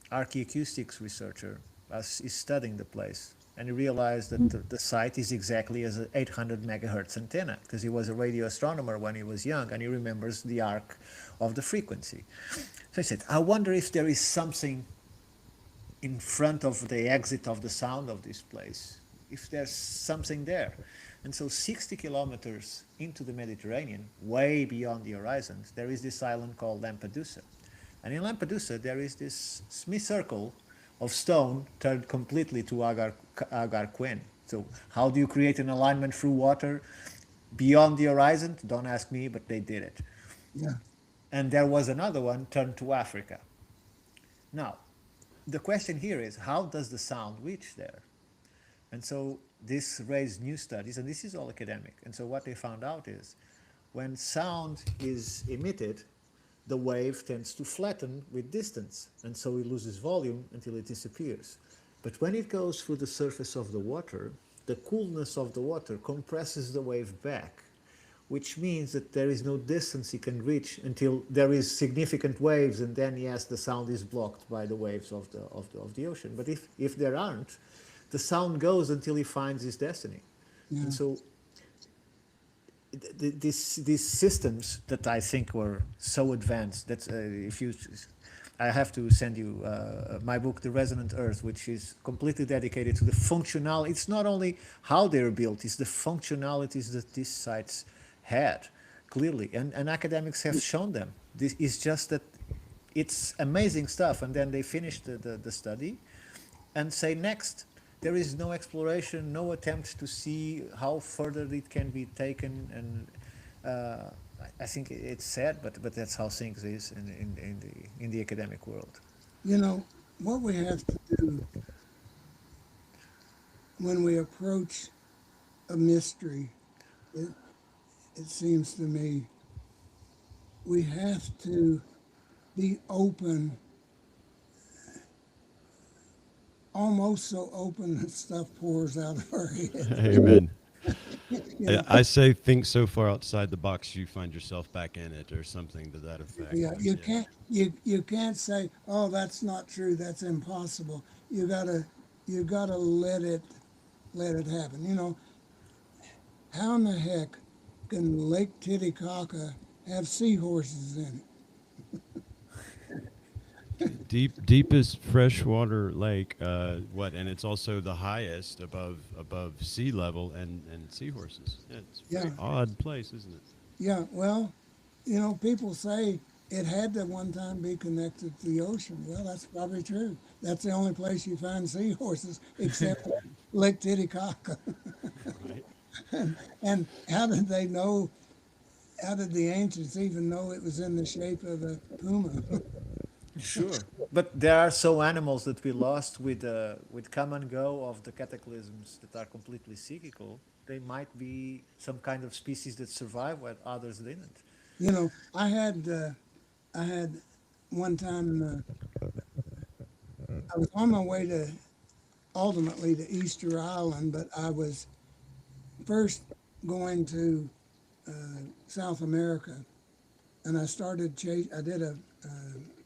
archaeoacoustics researcher is studying the place, and he realized that the site is exactly as an 800 megahertz antenna, because he was a radio astronomer when he was young, and he remembers the arc of the frequency. So he said, I wonder if there is something in front of the exit of the sound of this place, if there's something there. And so 60 kilometers into the Mediterranean, way beyond the horizons, there is this island called Lampedusa. And in Lampedusa, there is this semicircle of stone turned completely to agar quin. So how do you create an alignment through water beyond the horizon? Don't ask me, but they did it. Yeah. And there was another one turned to Africa. Now, the question here is, how does the sound reach there? And so this raised new studies, and this is all academic. And so what they found out is, when sound is emitted, the wave tends to flatten with distance, and so it loses volume until it disappears. But when it goes through the surface of the water, the coolness of the water compresses the wave back, which means that there is no distance it can reach until there is significant waves, and then yes, the sound is blocked by the waves of the ocean. But if there aren't, the sound goes until he finds his destiny. Yeah. And so these systems that I think were so advanced that I have to send you my book, The Resonant Earth, which is completely dedicated to the functional. It's not only how they're built, it's the functionalities that these sites had, clearly. And academics have shown them. This is just that it's amazing stuff. And then they finish the study and say, next. There is no exploration, no attempt to see how further it can be taken, and I think it's sad, but that's how things is in the academic world. You know, what we have to do when we approach a mystery, it seems to me, we have to be open, almost so open that stuff pours out of our head. Amen. You know? I say think so far outside the box you find yourself back in it, or something to that effect. Yeah, you can't say, oh, that's not true, that's impossible. You gotta let it happen. You know, how in the heck can Lake Titicaca have seahorses in it? Deepest freshwater lake, and it's also the highest above sea level, and seahorses. Yeah, it's a very odd place, isn't it? Yeah, well, you know, people say it had to one time be connected to the ocean. Well, that's probably true. That's the only place you find seahorses, except Lake Titicaca. Right. And how did they know? How did the ancients even know it was in the shape of a puma? Sure, but there are so animals that we lost with come and go of the cataclysms that are completely psychical. They might be some kind of species that survive while others didn't. You know, I had one time, I was on my way to, ultimately to Easter Island, but I was first going to South America, and I did a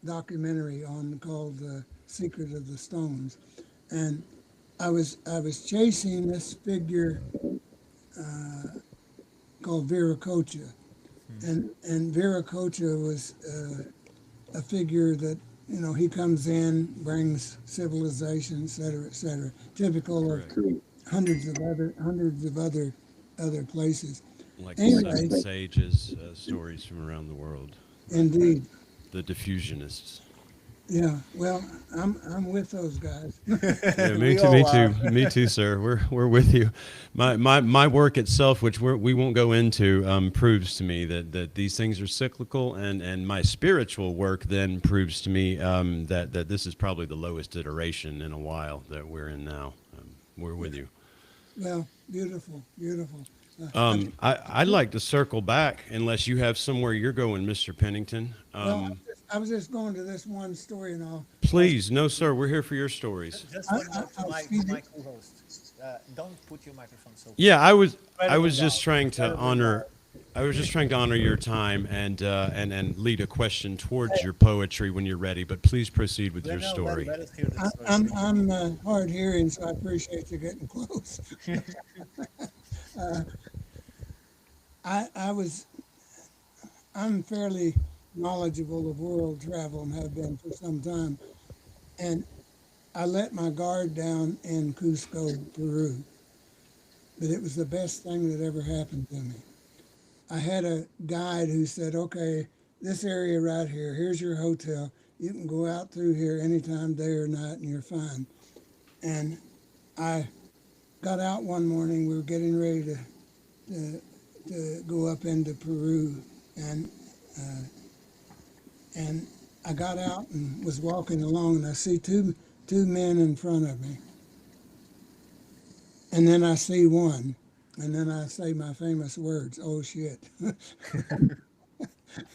documentary called The Secret of the Stones, and I was chasing this figure called Viracocha, and Viracocha was a figure that, you know, he comes in, brings civilization, et cetera, typical of hundreds of other places. Like Anyway. the seven sages, stories from around the world. Indeed. The diffusionists. Yeah, well, I'm with those guys. Yeah, We me all are. me too, sir. We're with you. My work itself, which we won't go into, proves to me that these things are cyclical, and my spiritual work then proves to me that this is probably the lowest iteration in a while that we're in now. We're with you. Well, beautiful. I'd like to circle back, unless you have somewhere you're going, Mr. Pennington. Well, I was just going to this one story, and I'll. Please, no, sir. We're here for your stories. Just one note to my co-host. Don't put your microphone so. Yeah, I was Incredibly just loud. trying to Incredibly honor. loud. I was just trying to honor your time and lead a question towards your poetry when you're ready. But please proceed with your story. Let us hear the story. I'm hard hearing, so I appreciate you getting close. I'm fairly knowledgeable of world travel and have been for some time, and I let my guard down in Cusco, Peru, but it was the best thing that ever happened to me. I had a guide who said, okay, this area right here, here's your hotel, You can go out through here anytime, day or night, and you're fine. And I got out one morning. We were getting ready to go up into Peru, and I got out and was walking along, and I see two men in front of me, and then I see one, and then I say my famous words, "Oh shit,"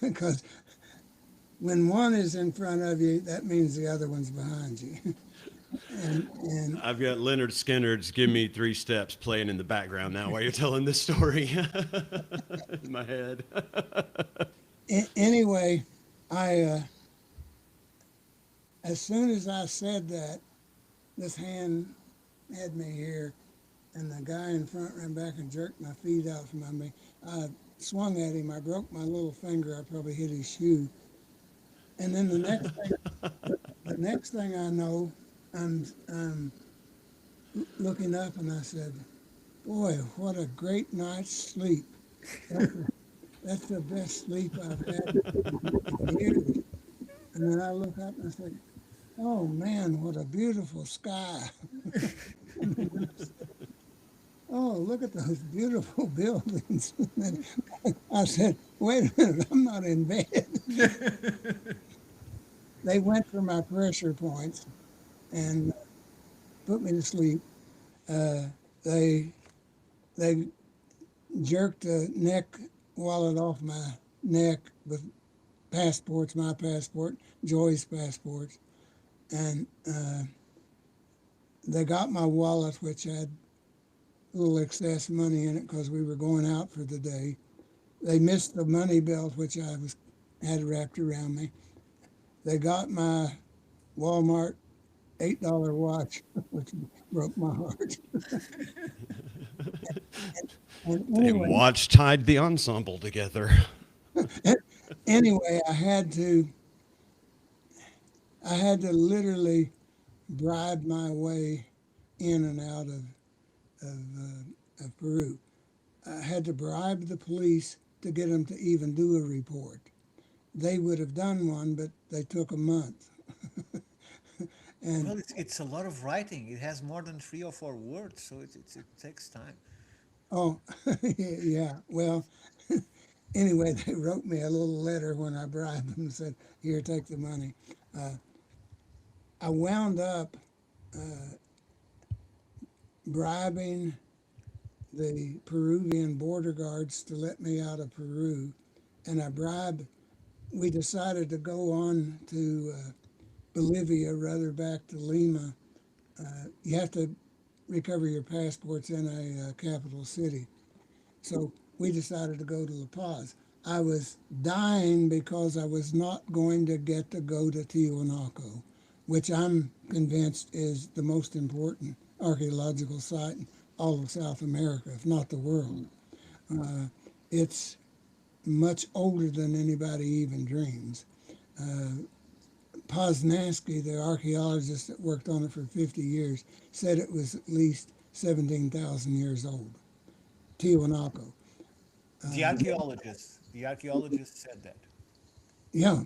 because when one is in front of you, that means the other one's behind you. and I've got Leonard Skinner's "Give Me Three Steps" playing in the background now while you're telling this story in my head. Anyway, as soon as I said that, this hand had me here, and the guy in front ran back and jerked my feet out from under me. I swung at him. I broke my little finger. I probably hit his shoe. And then the next thing I know, I'm looking up, and I said, "Boy, what a great night's sleep. That's the best sleep I've had in years." And then I look up and I said, "Oh man, what a beautiful sky." "Oh, look at those beautiful buildings." And I said, "Wait a minute, I'm not in bed." They went for my pressure points and put me to sleep. They jerked a neck wallet off my neck with passports, my passport, Joy's passports, and they got my wallet, which had a little excess money in it because we were going out for the day. They missed the money belt, which I had wrapped around me. They got my Walmart $8 watch, which broke my heart. and And anyway, watch tied the ensemble together. anyway, I had to literally bribe my way in and out of Peru. I had to bribe the police to get them to even do a report. They would have done one, but they took a month. And Well, it's a lot of writing. It has more than 3 or 4 words, so it takes time. oh, yeah, well, anyway, they wrote me a little letter when I bribed them and said, "Here, take the money." I wound up bribing the Peruvian border guards to let me out of Peru, and we decided to go on to Bolivia, rather back to Lima. You have to recover your passports in a capital city. So we decided to go to La Paz. I was dying because I was not going to get to go to Tiwanaku, which I'm convinced is the most important archaeological site in all of South America, if not the world. It's much older than anybody even dreams. Poznansky, the archaeologist that worked on it for 50 years, said it was at least 17,000 years old. Tiwanaku. The archaeologist said that. Yeah,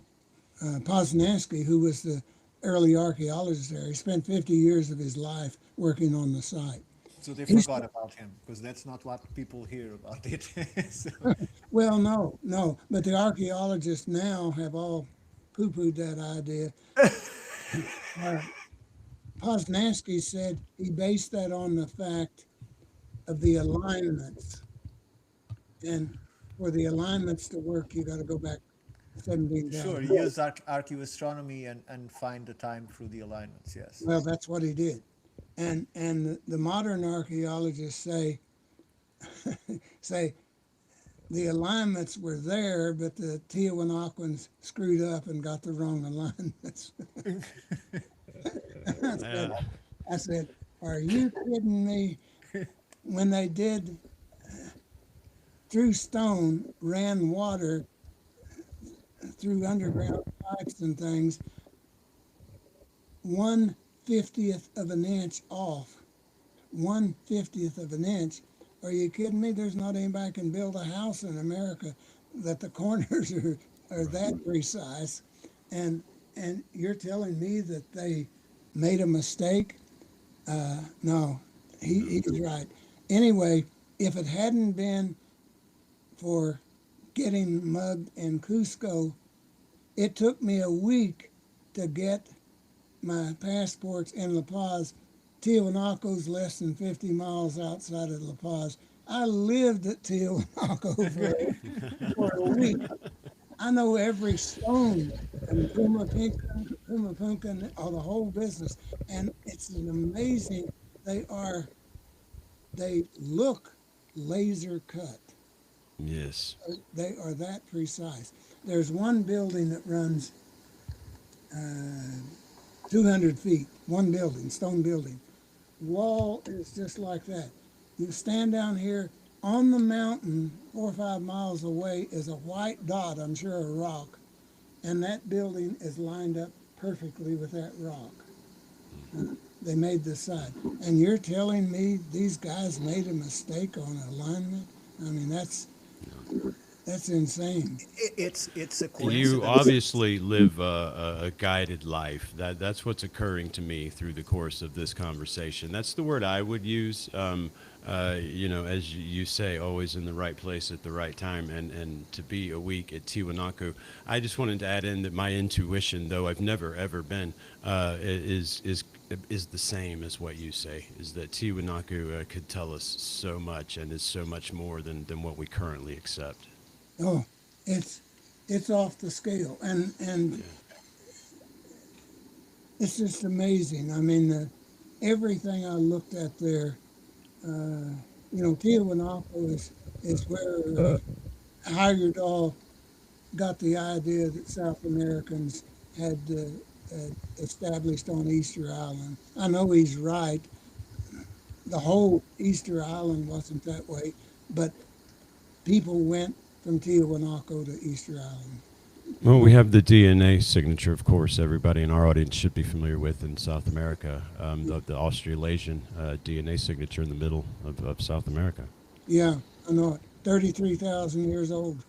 Poznansky, who was the early archaeologist there, he spent 50 years of his life working on the site. So they He's- forgot about him because that's not what people hear about it. So, Well, no, but the archaeologists now have all poo-pooed that idea. Poznansky said he based that on the fact of the alignments. And for the alignments to work, you got to go back 17,000. sure, he used archaeoastronomy and find the time through the alignments. Yes. Well, that's what he did. And the modern archaeologists say the alignments were there, but the Tiwanakuans screwed up and got the wrong alignments. I said, "Are you kidding me?" When they did through stone, ran water through underground pipes and things, 1/50th of an inch off. 1/50th of an inch. Are you kidding me? There's not anybody can build a house in America that the corners are that precise. And and you're telling me that they made a mistake? No, he's right. Anyway, if it hadn't been for getting mugged in Cusco, it took me a week to get my passports in La Paz. Tiwanaku's less than 50 miles outside of La Paz. I lived at Tiwanaku for a week. I know every stone from Pumapunkan, or the whole business. And it's an amazing, they look laser cut. Yes. They are that precise. There's one building that runs 200 feet, one building, stone building. Wall is just like that. You stand down here on the mountain, 4 or 5 miles away is a white dot, I'm sure a rock, and that building is lined up perfectly with that rock. They made this side. And you're telling me these guys made a mistake on alignment? I mean, that's insane. It's a coincidence. You obviously live a guided life. That's what's occurring to me through the course of this conversation. That's the word I would use. As you say, always in the right place at the right time, and to be a week at Tiwanaku. I just wanted to add in that my intuition, though I've never ever been, is the same as what you say. Is that Tiwanaku could tell us so much and is so much more than what we currently accept. Oh, it's off the scale, and it's just amazing. I mean, everything I looked at there. Tiwanaku is where Heyerdahl got the idea that South Americans had established on Easter Island. I know he's right. The whole Easter Island wasn't that way, but people went from Tiwanaku to Easter Island. Well, we have the DNA signature, of course, everybody in our audience should be familiar with in South America, the Australasian DNA signature in the middle of South America. Yeah, I know it. 33,000 years old.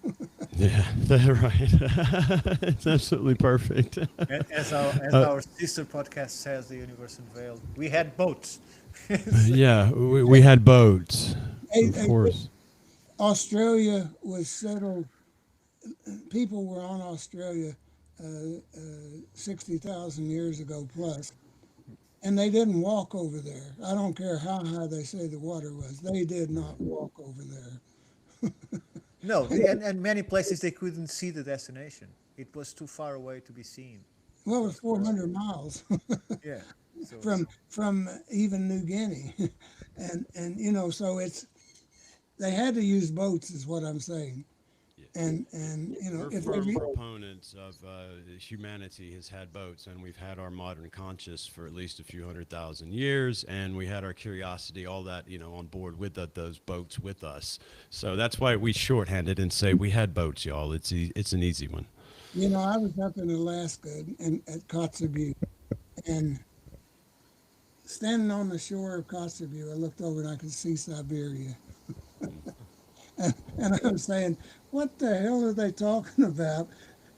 Yeah, that's right. It's absolutely perfect. As our sister podcast says, the universe unveiled, we had boats. Yeah, we had boats, of course. Australia was settled. People were on Australia 60,000 years ago plus, and they didn't walk over there. I don't care how high they say the water was. They did not walk over there. No, and many places they couldn't see the destination. It was too far away to be seen. Well, it was 400 miles Yeah. So from even New Guinea, and so they had to use boats, is what I'm saying. And We're if firm proponents of humanity has had boats, and we've had our modern conscious for at least a few 100,000 years, and we had our curiosity, all that, on board with those boats with us. So that's why we shorthand it and say we had boats, y'all. It's an easy one. I was up in Alaska and at Kotzebue, and standing on the shore of Kotzebue, I looked over and I could see Siberia. And I was saying, what the hell are they talking about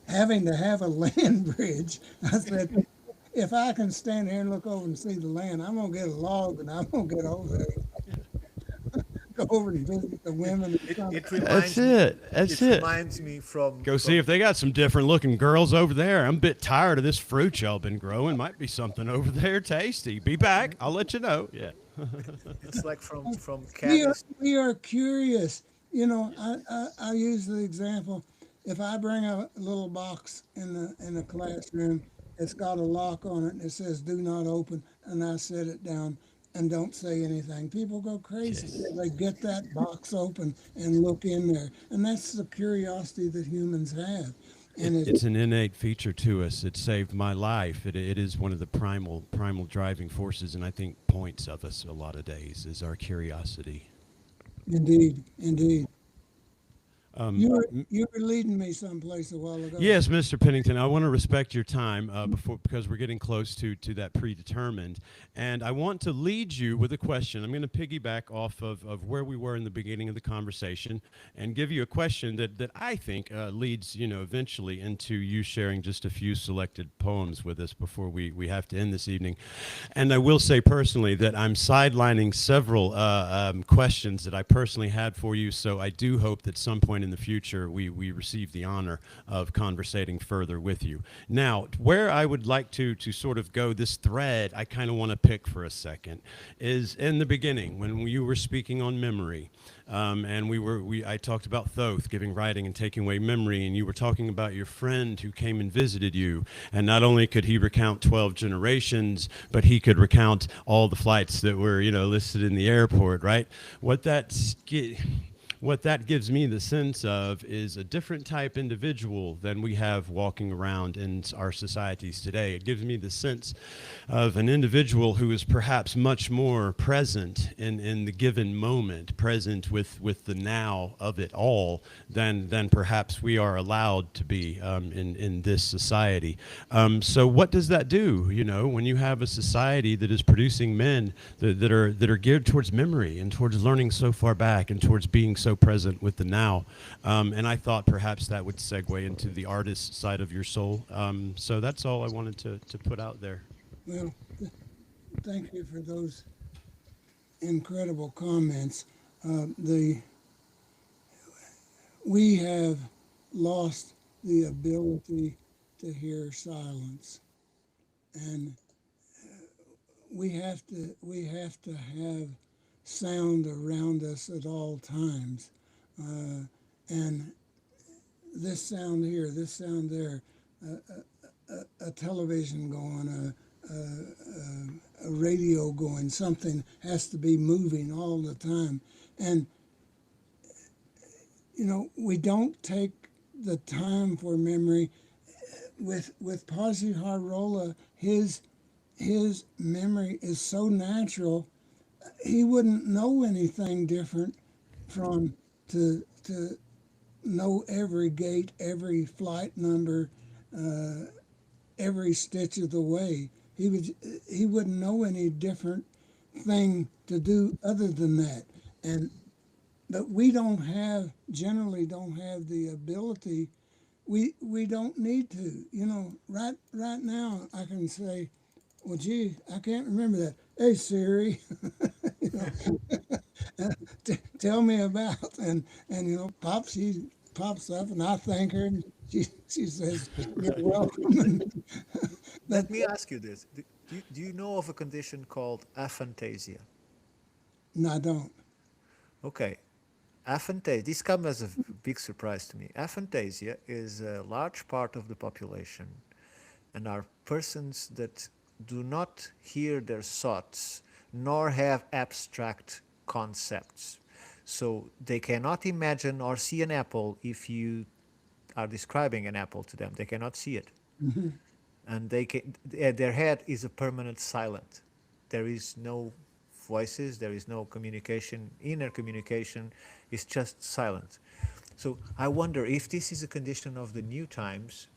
having to have a land bridge? I said, if I can stand here and look over and see the land, I'm going to get a log and I'm going to get over there. Go over and visit the women. That's it. It reminds me from... Go see if they got some different looking girls over there. I'm a bit tired of this fruit y'all been growing. Might be something over there tasty. Be back. I'll let you know. Yeah. It's like from cadence. We are curious. I use the example, if I bring a little box in the classroom, it's got a lock on it and it says do not open, and I set it down and don't say anything. People go crazy. Yes. They get that box open and look in there. And that's the curiosity that humans have. And it's an innate feature to us. It saved my life. It is one of the primal driving forces, and I think points of us a lot of days is our curiosity. Indeed. You were leading me someplace a while ago. Yes, Mr. Pennington, I want to respect your time because we're getting close to that predetermined. And I want to lead you with a question. I'm going to piggyback off of where we were in the beginning of the conversation and give you a question that I think leads, eventually into you sharing just a few selected poems with us before we have to end this evening. And I will say personally that I'm sidelining several questions that I personally had for you, so I do hope that some point in the future we receive the honor of conversating further with you. Now, where I would like to sort of go, this thread I kind of want to pick for a second, is in the beginning when you were speaking on memory. And I talked about Thoth giving writing and taking away memory, and you were talking about your friend who came and visited you, and not only could he recount 12 generations, but he could recount all the flights that were, listed in the airport, right? What that gives me the sense of is a different type individual than we have walking around in our societies today. It gives me the sense of an individual who is perhaps much more present in the given moment, present with the now of it all than perhaps we are allowed to be in this society. So what does that do? When you have a society that is producing men that are geared towards memory and towards learning so far back and towards being so present with the now. And I thought perhaps that would segue into the artist side of your soul. So that's all I wanted to put out there. Well, thank you for those incredible comments. We have lost the ability to hear silence, and we have to have sound around us at all times. And this sound here, this sound there, a television going, a radio going, something has to be moving all the time. And, we don't take the time for memory. With Pasi Harrola, his memory is so natural, he wouldn't know anything different from to know every gate, every flight number, every stitch of the way. He wouldn't know any different thing to do other than that. But we generally don't have the ability. We don't need to. Right now I can say, well, gee, I can't remember that. Hey, Siri, tell me about, and she pops up, and I thank her, and she says, you're welcome. Let me ask you this. Do you know of a condition called aphantasia? No, I don't. Okay. Aphantasia, this comes as a big surprise to me. Aphantasia is a large part of the population and are persons that do not hear their thoughts nor have abstract concepts. So they cannot imagine or see an apple if you are describing an apple to them. They cannot see it. Mm-hmm. And their head is a permanent silent. There is no voices, there is no communication, inner communication, it's just silent. So I wonder if this is a condition of the new times,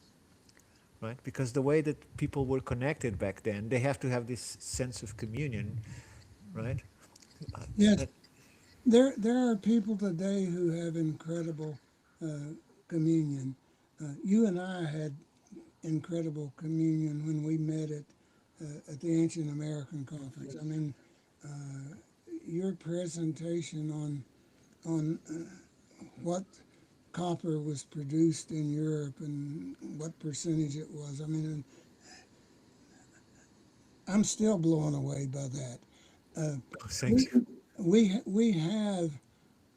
right? Because the way that people were connected back then, they have to have this sense of communion, right? Yes, there are people today who have incredible communion. You and I had incredible communion when we met at the Ancient American Conference. I mean, your presentation on what copper was produced in Europe and what percentage it was. I mean, I'm still blown away by that. Thank you. We have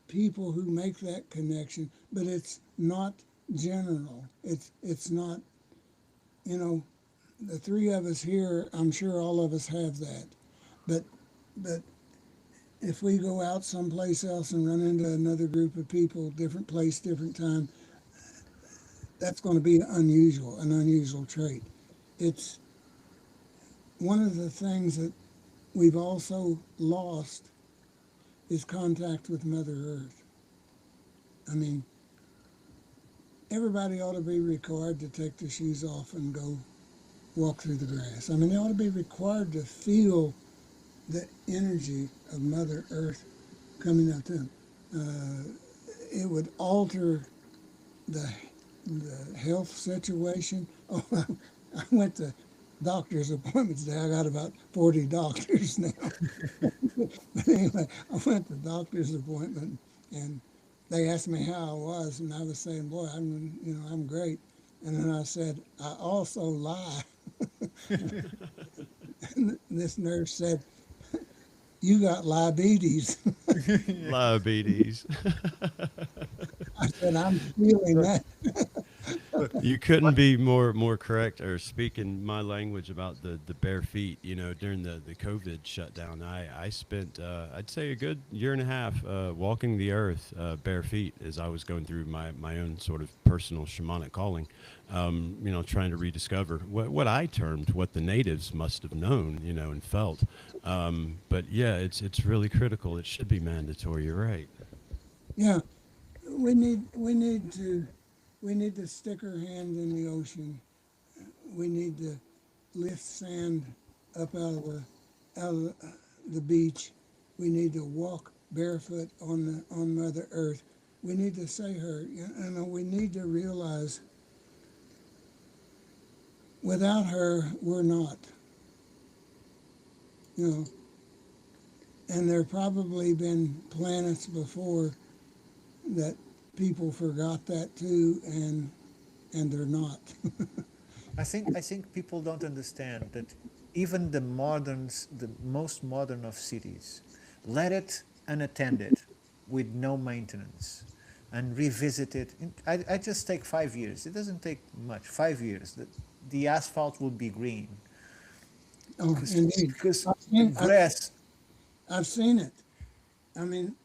people who make that connection, but it's not general. It's not, the three of us here, I'm sure all of us have that. But if we go out someplace else and run into another group of people, different place, different time, that's going to be an unusual trait. It's one of the things that we've also lost is contact with Mother Earth. I mean, everybody ought to be required to take their shoes off and go walk through the grass. I mean, they ought to be required to feel the energy of Mother Earth coming up to them. It would alter the health situation. Oh, I went to doctor's appointments today. I got about 40 doctors now. But anyway, I went to doctor's appointment and they asked me how I was, and I was saying, "Boy, I'm great." And then I said, "I also lie." And this nurse said, "You got diabetes." Diabetes. I said, "I'm feeling that." You couldn't be more correct or speaking my language about the bare feet. You know, during the COVID shutdown, I spent I'd say a good year and a half walking the earth bare feet as I was going through my own sort of personal shamanic calling. You know, trying to rediscover what I termed what the natives must have known, you know, and felt. But yeah, it's really critical. It should be mandatory. You're right. Yeah, we need to stick our hand in the ocean. We need to lift sand up out of the beach. We need to walk barefoot on Mother Earth. We need to say her. We need to realize without her we're not. You know, and there probably been planets before that people forgot that too, and they're not. I think people don't understand that even the most modern of cities, let it unattended with no maintenance and revisit it. I just take 5 years. It doesn't take much. 5 years. The asphalt will be green. Oh, indeed. Because I've seen, grass. I've seen it. I mean,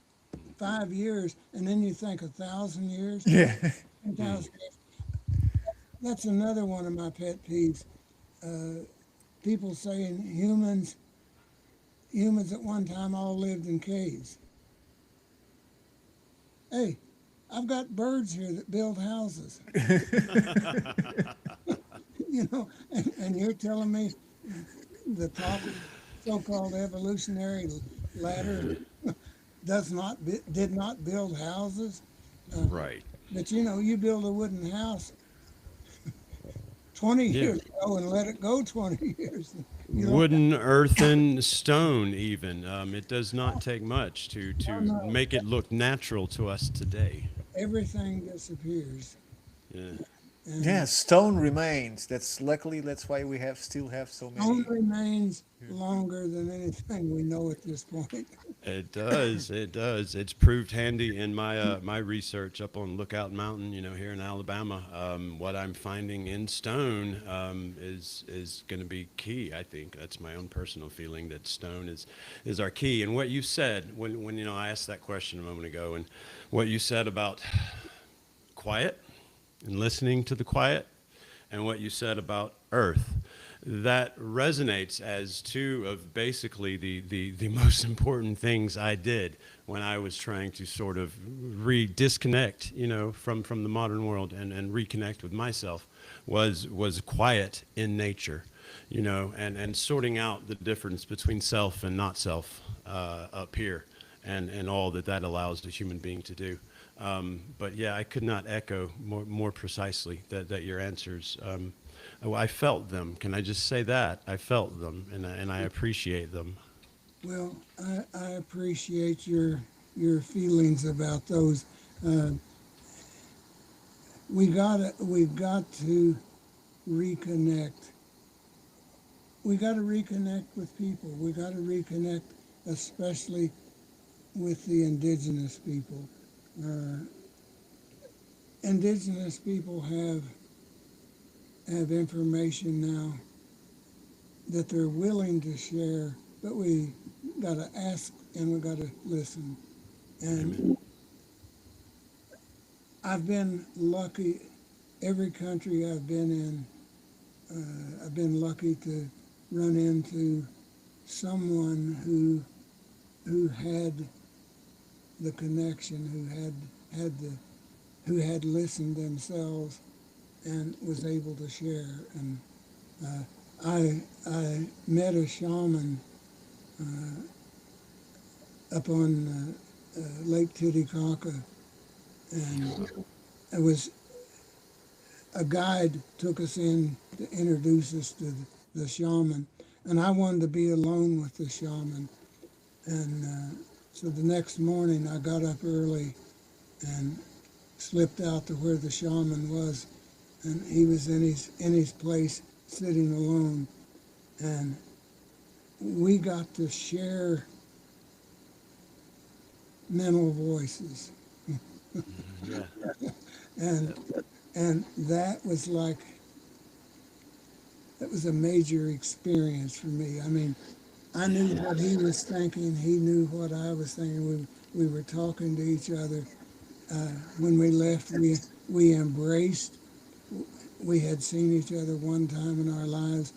5 years, and then you think 1,000 years. Yeah. 10,000 years. That's another one of my pet peeves. People saying humans at one time all lived in caves. Hey, I've got birds here that build houses. You know, and you're telling me the top so-called evolutionary ladder did not build houses. Right. But you know, you build a wooden house 20 years ago and let it go 20 years. You know, Wooden, earthen, stone, even. It does not take much to make it look natural to us today. everything disappears. Yeah. And Yeah, stone remains. That's why we still have so many. stone remains longer than anything we know at this point. It does. It does. It's proved handy in my my research up on Lookout Mountain, you know, here in Alabama. What I'm finding in stone is going to be key. I think that's my own personal feeling that stone is our key. And what you said when you know I asked that question a moment ago, and what you said about quiet and listening to the quiet, and what you said about earth. That resonates as two of basically the most important things I did when I was trying to sort of disconnect, you know, from the modern world and reconnect with myself was quiet in nature, you know, and sorting out the difference between self and not self up here and all that allows the human being to do. But yeah, I could not echo more precisely that your answers. I felt them. Can I just say that? I felt them, and I appreciate them. Well, I appreciate your feelings about those. We've got to reconnect. We got to reconnect with people. We got to reconnect, especially with the indigenous people. Indigenous people have information now that they're willing to share, but we got to ask and we got to listen. And I've been lucky. Every country I've been in, I've been lucky to run into someone who had the connection, who had who had listened themselves and was able to share. And I met a shaman up on Lake Titicaca, and it was a guide took us in to introduce us to the shaman, and I wanted to be alone with the shaman. And so the next morning I got up early and slipped out to where the shaman was, and he was in his place sitting alone, and we got to share mental voices. Yeah. And that was like, that was a major experience for me. I mean, I knew what he was thinking. He knew what I was thinking. We were talking to each other. When we left, we embraced. We had seen each other one time in our lives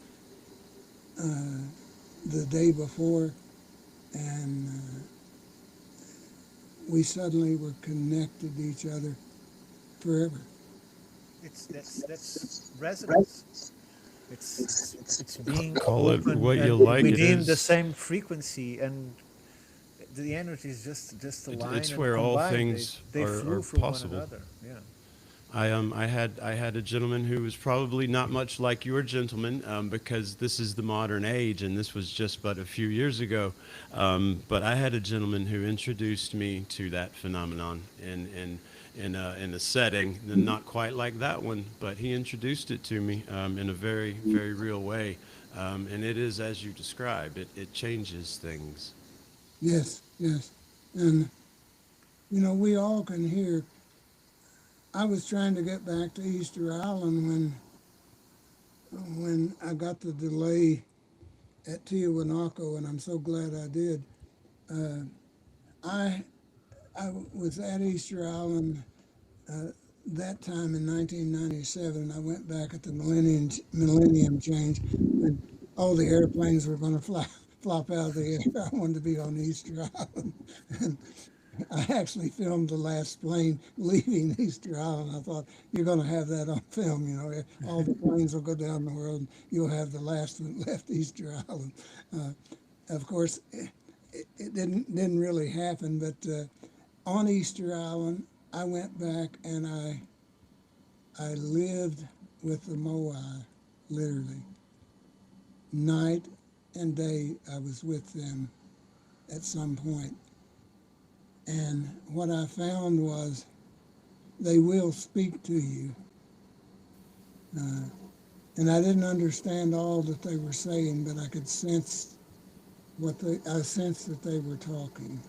the day before, and we suddenly were connected to each other forever. That's resonance. It's being Call it open what you and like, it within the is. same frequency, and the energy is just aligned It's and where all combined. things They are flew from possible. one another. Yeah. I had a gentleman who was probably not much like your gentleman, because this is the modern age, and this was just but a few years ago. But I had a gentleman who introduced me to that phenomenon in a setting not quite like that one, but he introduced it to me in a very, very real way. And it is as you describe. It changes things. Yes, yes. And, you know, we all can hear. I was trying to get back to Easter Island when I got the delay at Tiahuanaco, and I'm so glad I did. I was at Easter Island that time in 1997. I went back at the millennium change when all the airplanes were going to flop out of the air. I wanted to be on Easter Island. And I actually filmed the last plane leaving Easter Island. I thought, you're going to have that on film, you know. All the planes will go down the world, and you'll have the last one left Easter Island. Of course, it didn't really happen, but on Easter Island, I went back and I lived with the Moai, literally. Night and day, I was with them at some point. And what I found was they will speak to you. And I didn't understand all that they were saying, but I could sense I sensed that they were talking.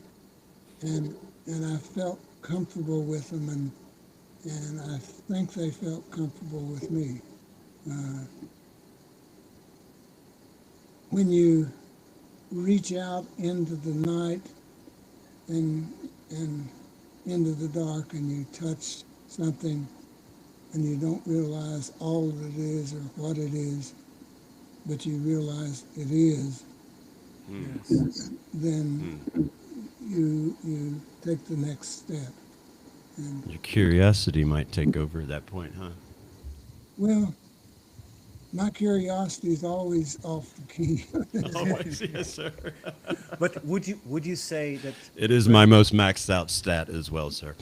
And I felt comfortable with them, and I think they felt comfortable with me. When you reach out into the night and into the dark, and you touch something and you don't realize all that it is or what it is, but you realize it is, then you take the next step. And, Your curiosity might take over at that point, huh? well, my curiosity is always off the key. Always, yes, sir. But would you say that It is my most maxed out stat as well, sir.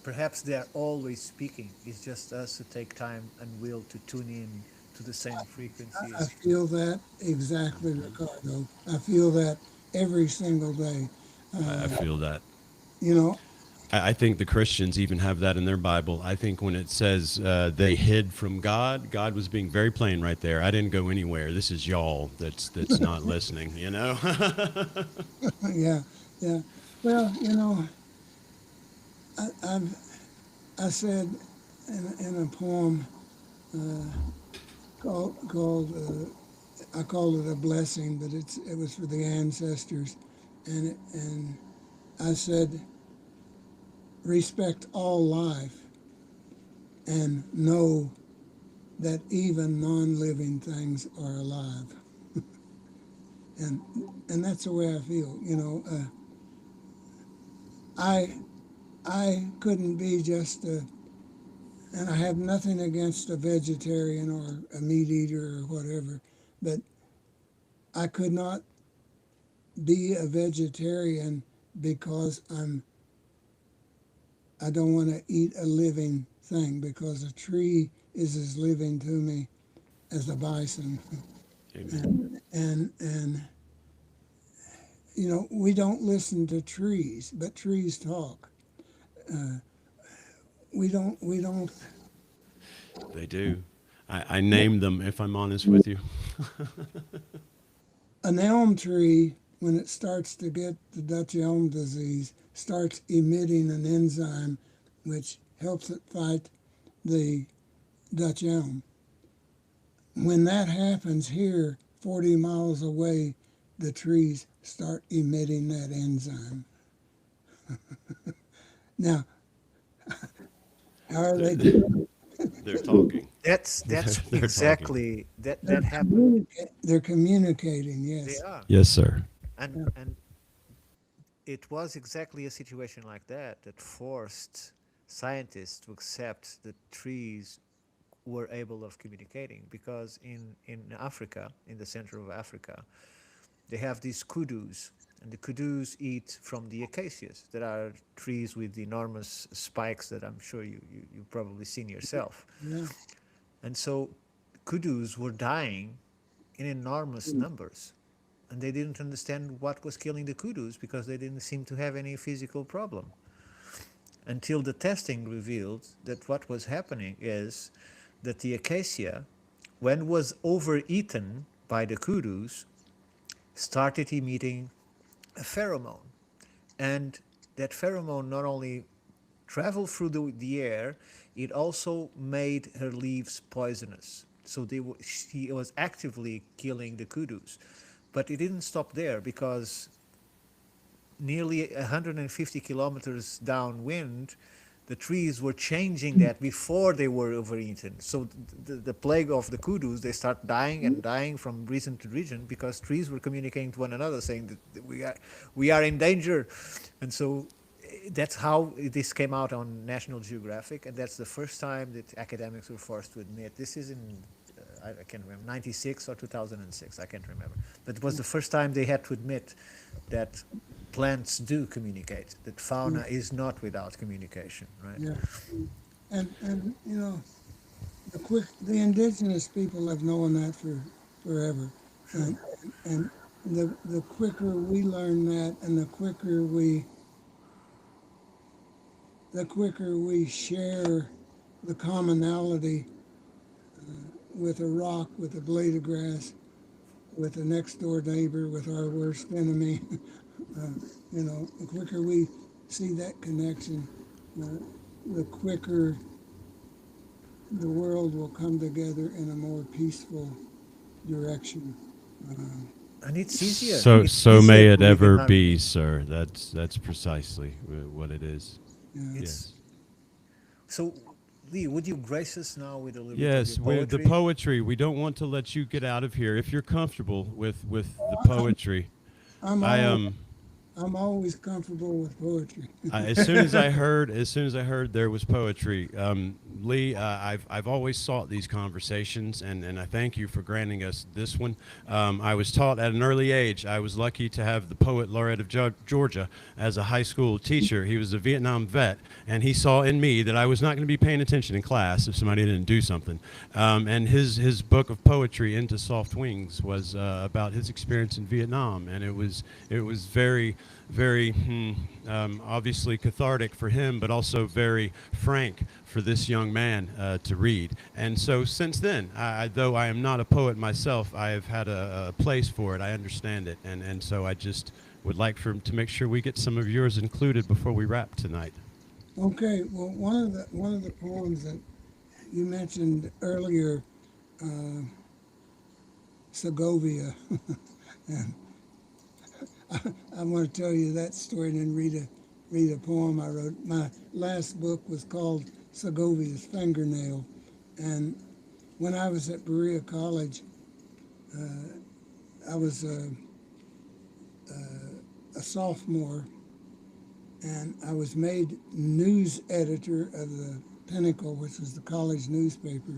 perhaps they are always speaking? It's just us to take time and will to tune in to the same frequency. I feel that exactly, Ricardo. I feel that every single day. I feel that. You know, I think the Christians even have that in their Bible. I think when it says they hid from God, God was being very plain right there. I didn't go anywhere. This is y'all that's not listening, you know? yeah. Well, you know, I said in a poem called I called it a blessing, but it was for the ancestors, and I said, respect all life and know that even non-living things are alive. and that's the way I feel. You know, I couldn't be just and I have nothing against a vegetarian or a meat eater or whatever, but I could not be a vegetarian because I don't want to eat a living thing, because a tree is as living to me as a bison. Amen. And you know, we don't listen to trees, but trees talk. We don't. They do. I named them, if I'm honest with you. An elm tree, when it starts to get the Dutch elm disease, starts emitting an enzyme which helps it fight the Dutch elm. When that happens here, 40 miles away, the trees start emitting that enzyme. Now, how are they doing? They're talking. That's They're exactly that happened. They're communicating, They yes. are, Yes, sir. and it was exactly a situation like that that forced scientists to accept that trees were able of communicating, because in Africa, in the center of Africa, they have these kudus, and the kudus eat from the acacias, that are trees with enormous spikes that I'm sure you've probably seen yourself. Yeah. And so kudus were dying in enormous numbers, and they didn't understand what was killing the kudus because they didn't seem to have any physical problem, until the testing revealed that what was happening is that the acacia, when was overeaten by the kudus, started emitting a pheromone. And that pheromone not only traveled through the air, it also made her leaves poisonous. So she was actively killing the kudus. But it didn't stop there, because nearly 150 kilometers downwind, the trees were changing that before they were overeaten. So the plague of the kudus, they start dying and dying from region to region, because trees were communicating to one another, saying that we are in danger. And so that's how this came out on National Geographic, and that's the first time that academics were forced to admit. This is in I can't remember, 96 or 2006, I can't remember. But it was the first time they had to admit that plants do communicate, that fauna is not without communication, right? Yeah. And you know, the indigenous people have known that for forever. And the quicker we learn that, and the quicker we share the commonality with a rock, with a blade of grass, with a next door neighbor, with our worst enemy, you know, the quicker we see that connection, the quicker the world will come together in a more peaceful direction. And it's easier. So It's so easier may to it live in ever harmony. be, sir. That's precisely what it is. Yeah. Yes. So, Lee, would you grace us now with a little Yes, bit of with your the poetry? poetry. We don't want to let you get out of here if you're comfortable with the poetry. I'm always comfortable with poetry. As soon as I heard there was poetry, Lee, I've always sought these conversations, and I thank you for granting us this one. I was taught at an early age. I was lucky to have the Poet Laureate of Georgia as a high school teacher. He was a Vietnam vet, and he saw in me that I was not going to be paying attention in class if somebody didn't do something. And his book of poetry, Into Soft Wings, was about his experience in Vietnam, and it was very obviously cathartic for him, but also very frank for this young man to read. And so since then, though I am not a poet myself, I have had a place for it. I understand it. And so I just would like to make sure we get some of yours included before we wrap tonight. Okay, well, one of the poems that you mentioned earlier, Segovia, and I want to tell you that story and then read a poem I wrote. My last book was called Segovia's Fingernail, and when I was at Berea College, I was a sophomore, and I was made news editor of the Pinnacle, which was the college newspaper.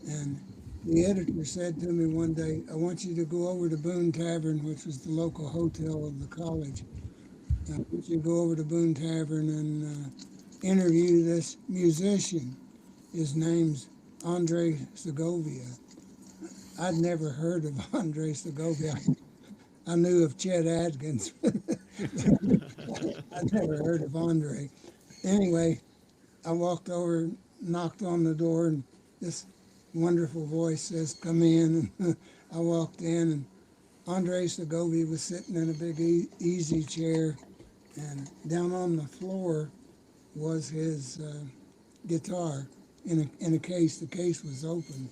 And the editor said to me one day, I want you to go over to Boone Tavern, which was the local hotel of the college. I want you to go over to Boone Tavern and interview this musician. His name's Andre Segovia. I'd never heard of Andre Segovia. I knew of Chet Atkins. I'd never heard of Andre. Anyway, I walked over, knocked on the door, and this wonderful voice says, come in. And I walked in, and Andre Segovia was sitting in a big easy chair, and down on the floor was his guitar in a case. The case was open.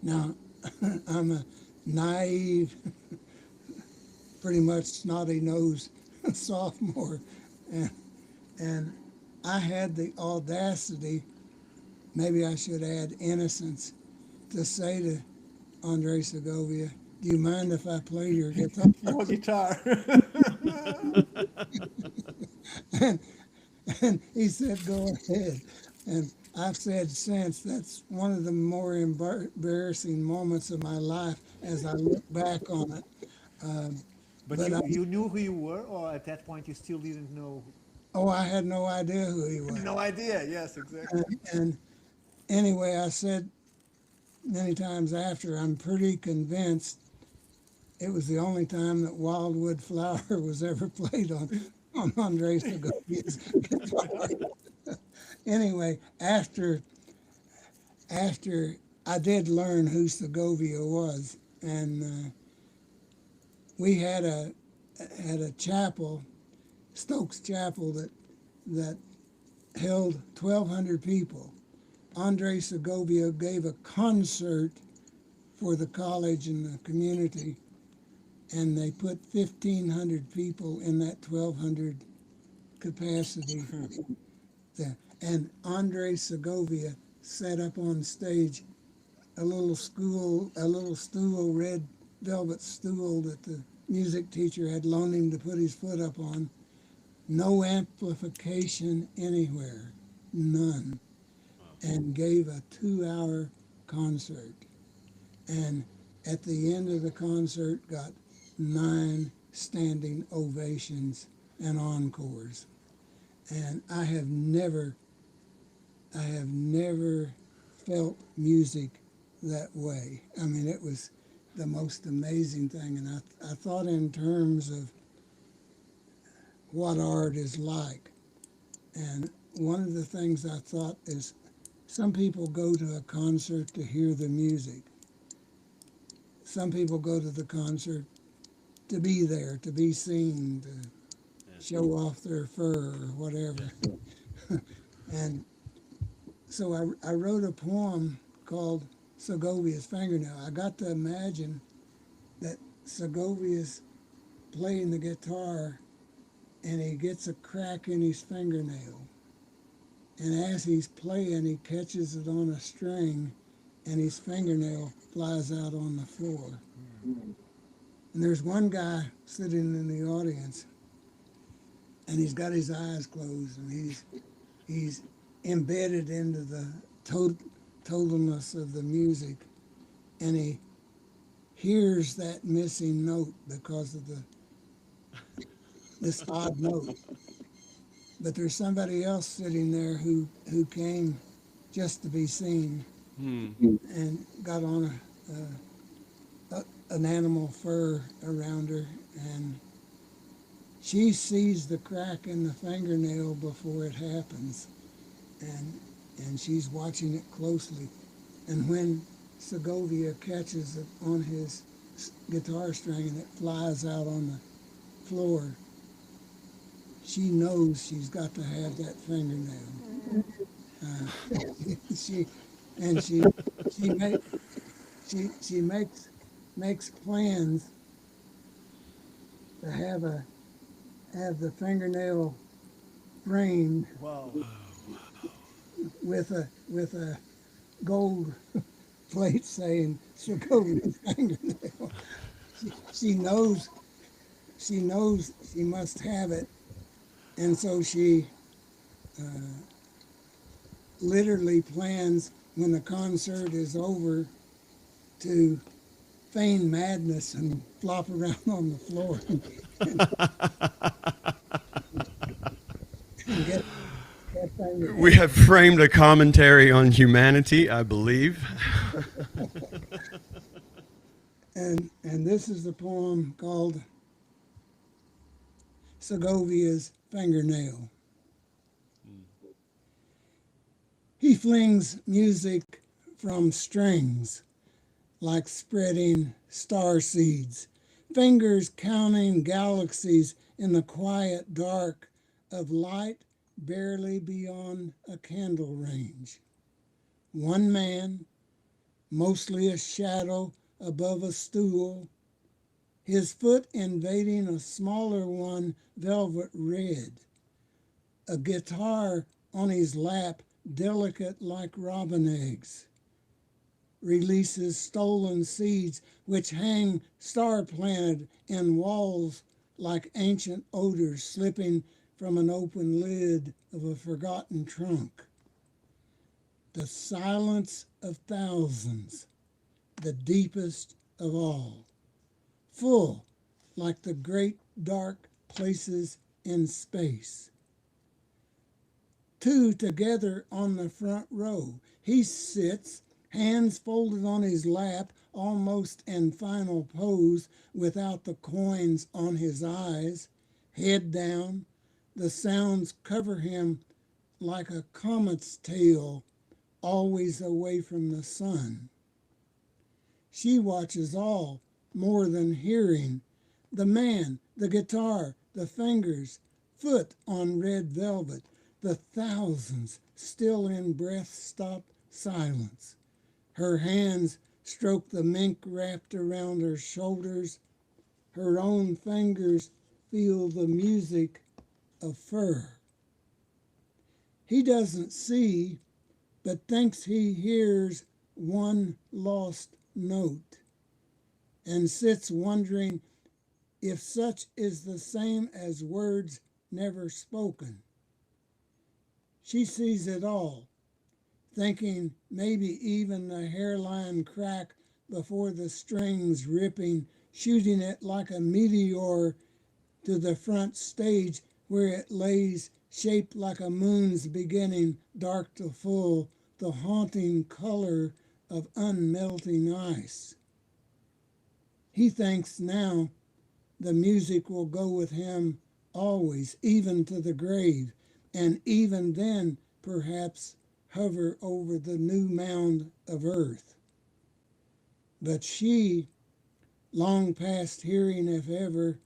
Now, I'm a naive, pretty much snotty-nosed sophomore, and I had the audacity, maybe I should add innocence, to say to Andre Segovia, do you mind if I play your guitar? More guitar. And he said, go ahead. And I've said since, that's one of the more embarrassing moments of my life as I look back on it. But But you knew who you were, or at that point you still didn't know? Oh, I had no idea who he was. No idea. Yes, exactly. And anyway, I said many times after, I'm pretty convinced it was the only time that Wildwood Flower was ever played on Andre Segovia's guitar. Anyway, after I did learn who Segovia was, and we had a chapel, Stokes Chapel, that held 1,200 people. Andre Segovia gave a concert for the college and the community, and they put 1,500 people in that 1,200 capacity there. And Andre Segovia sat up on stage, a little stool, red velvet stool that the music teacher had loaned him to put his foot up on. No amplification anywhere, none. And gave a 2-hour concert. And at the end of the concert, got 9 standing ovations and encores. And I have never felt music that way. I mean, it was the most amazing thing. And I thought in terms of what art is like. And one of the things I thought is, some people go to a concert to hear the music. Some people go to the concert to be there, to be seen, to show off their fur or whatever. And so I wrote a poem called Segovia's Fingernail. I got to imagine that Segovia's playing the guitar and he gets a crack in his fingernail. And as he's playing, he catches it on a string, and his fingernail flies out on the floor. And there's one guy sitting in the audience, and he's got his eyes closed, and he's embedded into the totalness of the music, and he hears that missing note because of this odd note. But there's somebody else sitting there who came just to be seen and got on an animal fur around her, and she sees the crack in the fingernail before it happens, and she's watching it closely. And when Segovia catches it on his guitar string and it flies out on the floor, she knows she's got to have that fingernail. She makes plans to have the fingernail framed. Wow. with a gold plate saying Segovia's fingernail. She knows she must have it And so she literally plans when the concert is over to feign madness and flop around on the floor and get that thing. We have framed a commentary on humanity, I believe. And this is the poem called Segovia's Fingernail. He flings music from strings like spreading star seeds, fingers counting galaxies in the quiet dark of light barely beyond a candle range. One man, mostly a shadow above a stool, his foot invading a smaller one, velvet red, a guitar on his lap, delicate like robin eggs, releases stolen seeds which hang star-planted in walls like ancient odors slipping from an open lid of a forgotten trunk. The silence of thousands, the deepest of all, full like the great dark places in space. Two together on the front row. He sits, hands folded on his lap, almost in final pose, without the coins on his eyes, head down. The sounds cover him like a comet's tail, always away from the sun. She watches all, more than hearing. The man, the guitar, the fingers, foot on red velvet, the thousands still in breath-stop silence. Her hands stroke the mink wrapped around her shoulders. Her own fingers feel the music of fur. He doesn't see, but thinks he hears one lost note, and sits wondering if such is the same as words never spoken. She sees it all, thinking maybe even the hairline crack before the strings ripping, shooting it like a meteor to the front stage where it lays shaped like a moon's beginning, dark to full, the haunting color of unmelting ice. He thinks now the music will go with him always, even to the grave, and even then perhaps hover over the new mound of earth. But she, long past hearing if ever,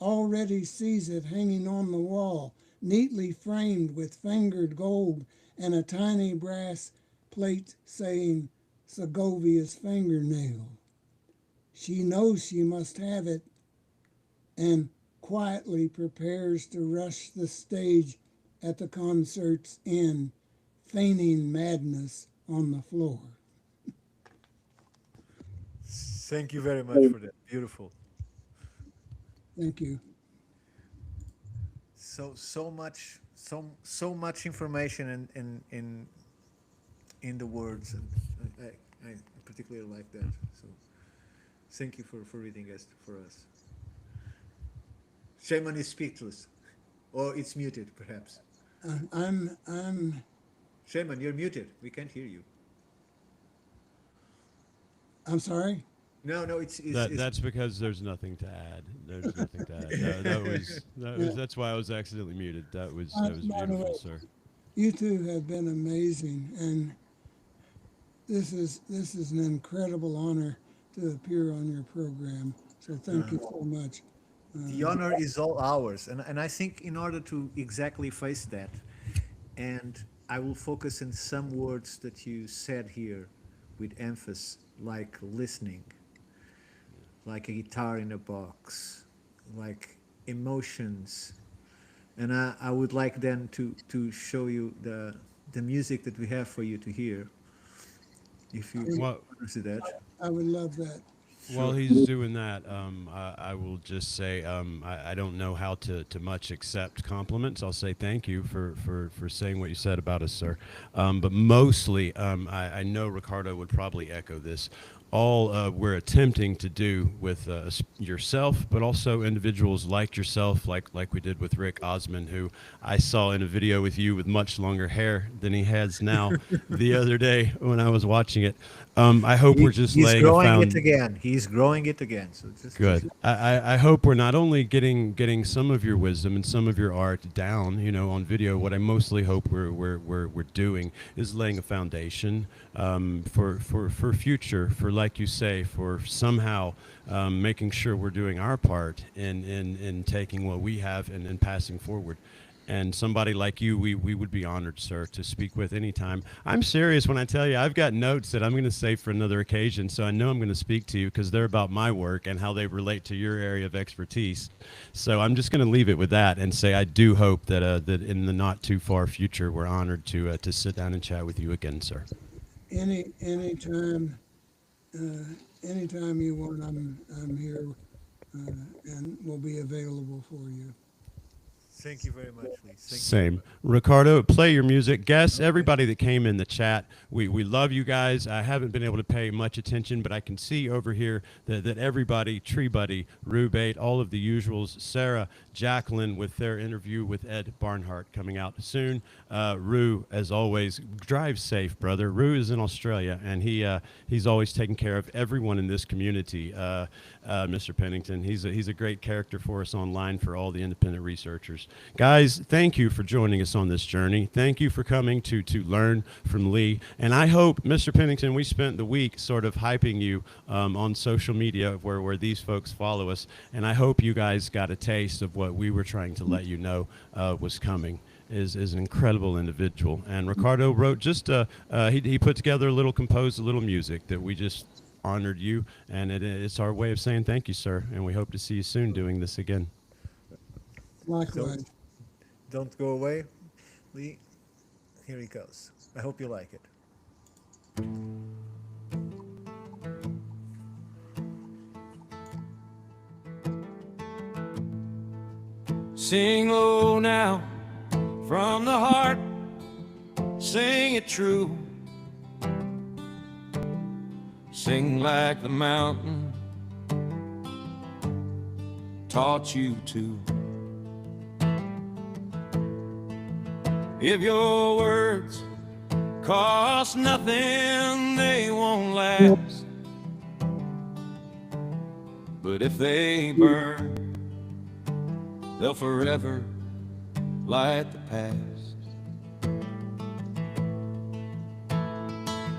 already sees it hanging on the wall, neatly framed with fingered gold and a tiny brass plate saying Segovia's fingernail. She knows she must have it and quietly prepares to rush the stage at the concert's end, feigning madness on the floor. Thank you very much for that. Beautiful. Thank you. So much information in the words, and I particularly like that. So thank you for reading it for us. Shaman is speechless, or it's muted, perhaps. I'm Shaman, you're muted. We can't hear you. I'm sorry. No, it's That's because there's nothing to add. There's nothing to add. That's why I was accidentally muted. That was beautiful, sir. You two have been amazing, and this is an incredible honor to appear on your program. So thank you so much. the honor is all ours, and I think in order to exactly face that, and I will focus on some words that you said here with emphasis, like listening, like a guitar in a box, like emotions. And I would like then to show you the music that we have for you to hear, if you want to see that. I would love that. While he's doing that, I will just say I don't know how to much accept compliments. I'll say thank you for saying what you said about us, sir. But mostly, I know Ricardo would probably echo this. All we're attempting to do with yourself, but also individuals like yourself, like we did with Rick Osman, who I saw in a video with you with much longer hair than he has now the other day when I was watching it. I hope we're just he's laying growing it again. He's growing it again. So Good. I hope we're not only getting some of your wisdom and some of your art down, on video. What I mostly hope we're doing is laying a foundation for future, for, like you say, for somehow making sure we're doing our part in taking what we have and passing forward. And somebody like you, we would be honored, sir, to speak with anytime. I'm serious when I tell you I've got notes that I'm going to save for another occasion, so I know I'm going to speak to you because they're about my work and how they relate to your area of expertise. So I'm just going to leave it with that and say I do hope that that in the not too far future we're honored to sit down and chat with you again, sir. Anytime you want, I'm here, and will be available for you. Thank you very much, Lee. Same. Ricardo, play your music. Guests, everybody that came in the chat, we love you guys. I haven't been able to pay much attention, but I can see over here that everybody, Tree Buddy, Rubate, all of the usuals, Sarah, Jacqueline with their interview with Ed Barnhart coming out soon. Rue, as always, drive safe, brother. Rue is in Australia, and he's always taking care of everyone in this community. Mr. Pennington, he's a great character for us online for all the independent researchers. Guys, thank you for joining us on this journey. Thank you for coming to learn from Lee. And I hope, Mr. Pennington, we spent the week sort of hyping you on social media where these folks follow us. And I hope you guys got a taste of what we were trying to let you know was coming. Is an incredible individual. And Ricardo wrote he put together composed a little music that we just honored you. And it's our way of saying thank you, sir. And we hope to see you soon doing this again. Likewise. Don't go away, Lee. Here he goes. I hope you like it. Sing low now from the heart, sing it true. Sing like the mountain taught you to. If your words cost nothing, they won't last. But if they burn, they'll forever light the past.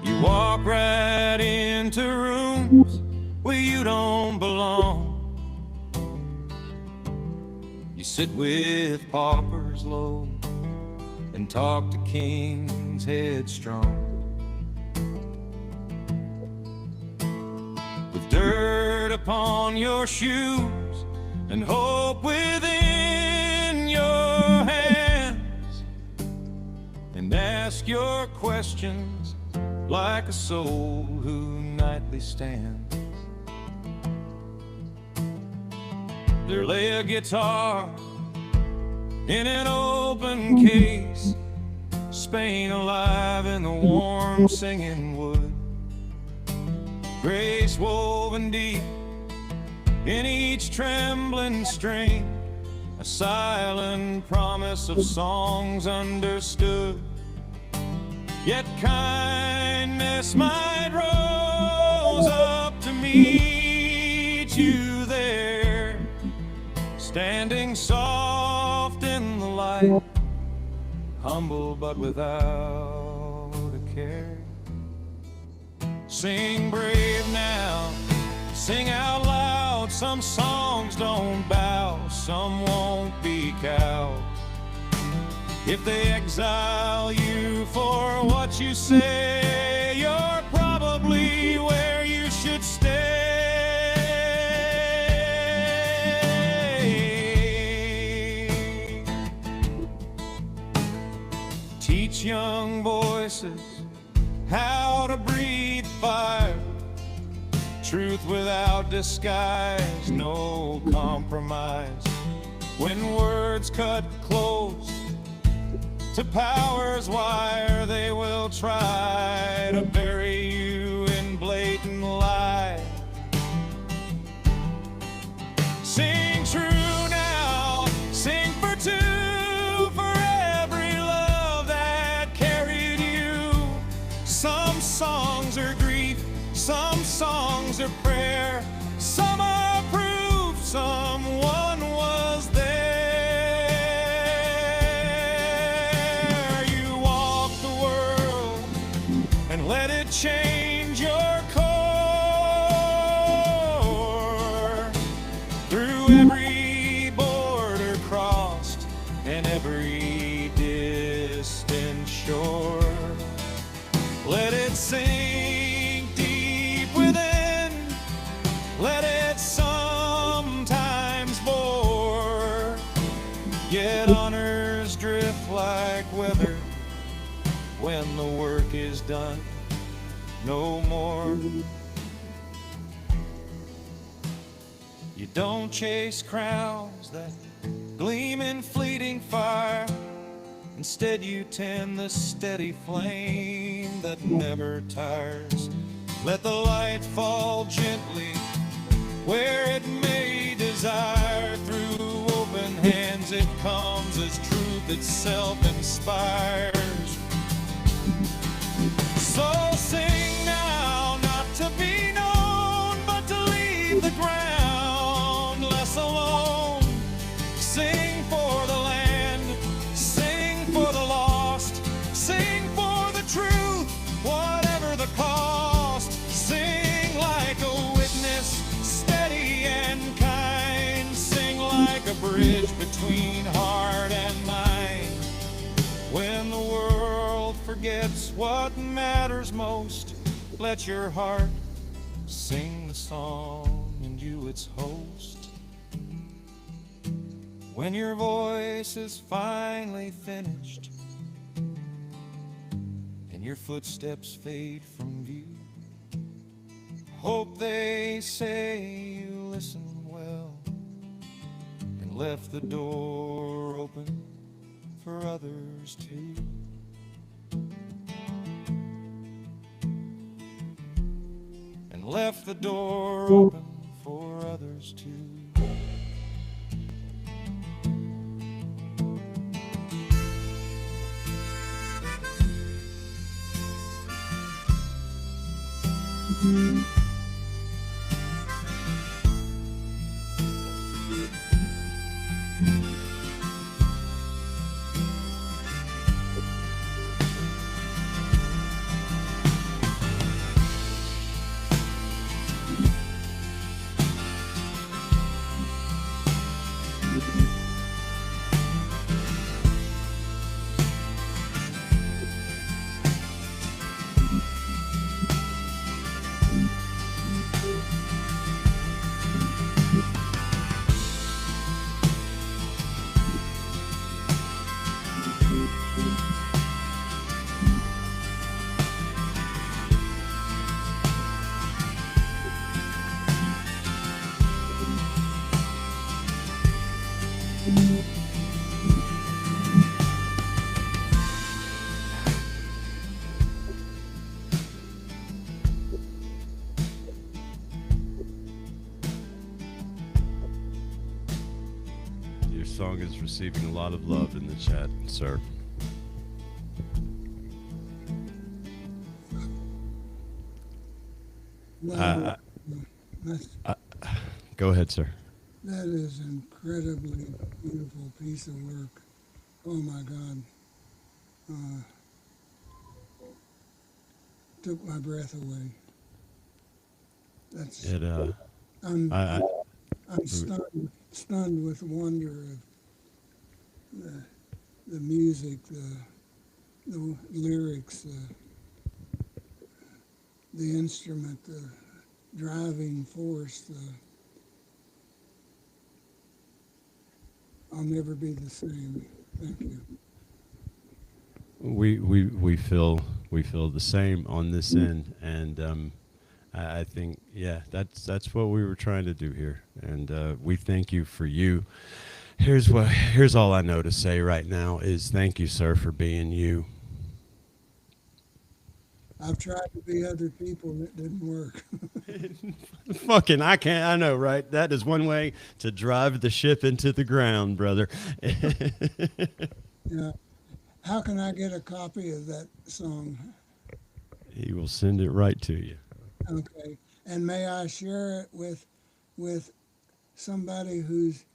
You walk right into rooms where you don't belong. You sit with paupers low and talk to kings headstrong. With dirt upon your shoes and hope within your hands, and ask your questions like a soul who nightly stands. There lay a guitar in an open case, Spain alive in the warm singing wood, grace woven deep in each trembling string, a silent promise of songs understood. Yet kindness might rose up to meet you there, standing soft in the light, humble but without a care. Sing brave now, sing out loud. Some songs don't bow, some won't be cowed. If they exile you for what you say, you're probably where you should stay. Teach young voices how to breathe fire. truth without disguise, no compromise. When words cut close to power's wire, they will try to bury you in blatant lie. Sing true now, sing for two, for every love that carried you. Some songs are grief, some songs are prayer, some are proof someone was there. You walk the world and let it change your core. Through every border crossed and every distant shore, let it sink deep within, let it sometimes bore. Yet honors drift like weather when the work is done no more. You don't chase crowns that gleam in fleeting fire. Instead you tend the steady flame that never tires. Let the light fall gently where it may desire. Through open hands it comes as truth itself inspires. So sing now, not to be known, but to leave the ground less alone. Sing for the land, sing for the lost, sing for the truth, whatever the cost. Sing like a witness, steady and kind. Sing like a bridge between heart and mind. When the world forgets what matters most, let your heart sing the song and you its host. When your voice is finally finished and your footsteps fade from view, hope they say you listened well and left the door open for others too. And left the door open for others too. Your song is receiving a lot of love in the chat, sir. Wow. That's, Go ahead, sir. that is an incredibly beautiful piece of work. Oh my God. Took my breath away. That's It, I'm I, I'm stunned with wonder of the music, the lyrics, the instrument, the driving force. I'll never be the same. Thank you. we feel the same on this end, and I think, yeah, that's what we were trying to do here, and we thank you for you. Here's all I know to say right now is thank you, sir, for being you. I've tried to be other people and it didn't work. Fucking, I can't. I know, right? That is one way to drive the ship into the ground, brother. Yeah. How can I get a copy of that song? He will send it right to you. Okay. And may I share it with somebody who's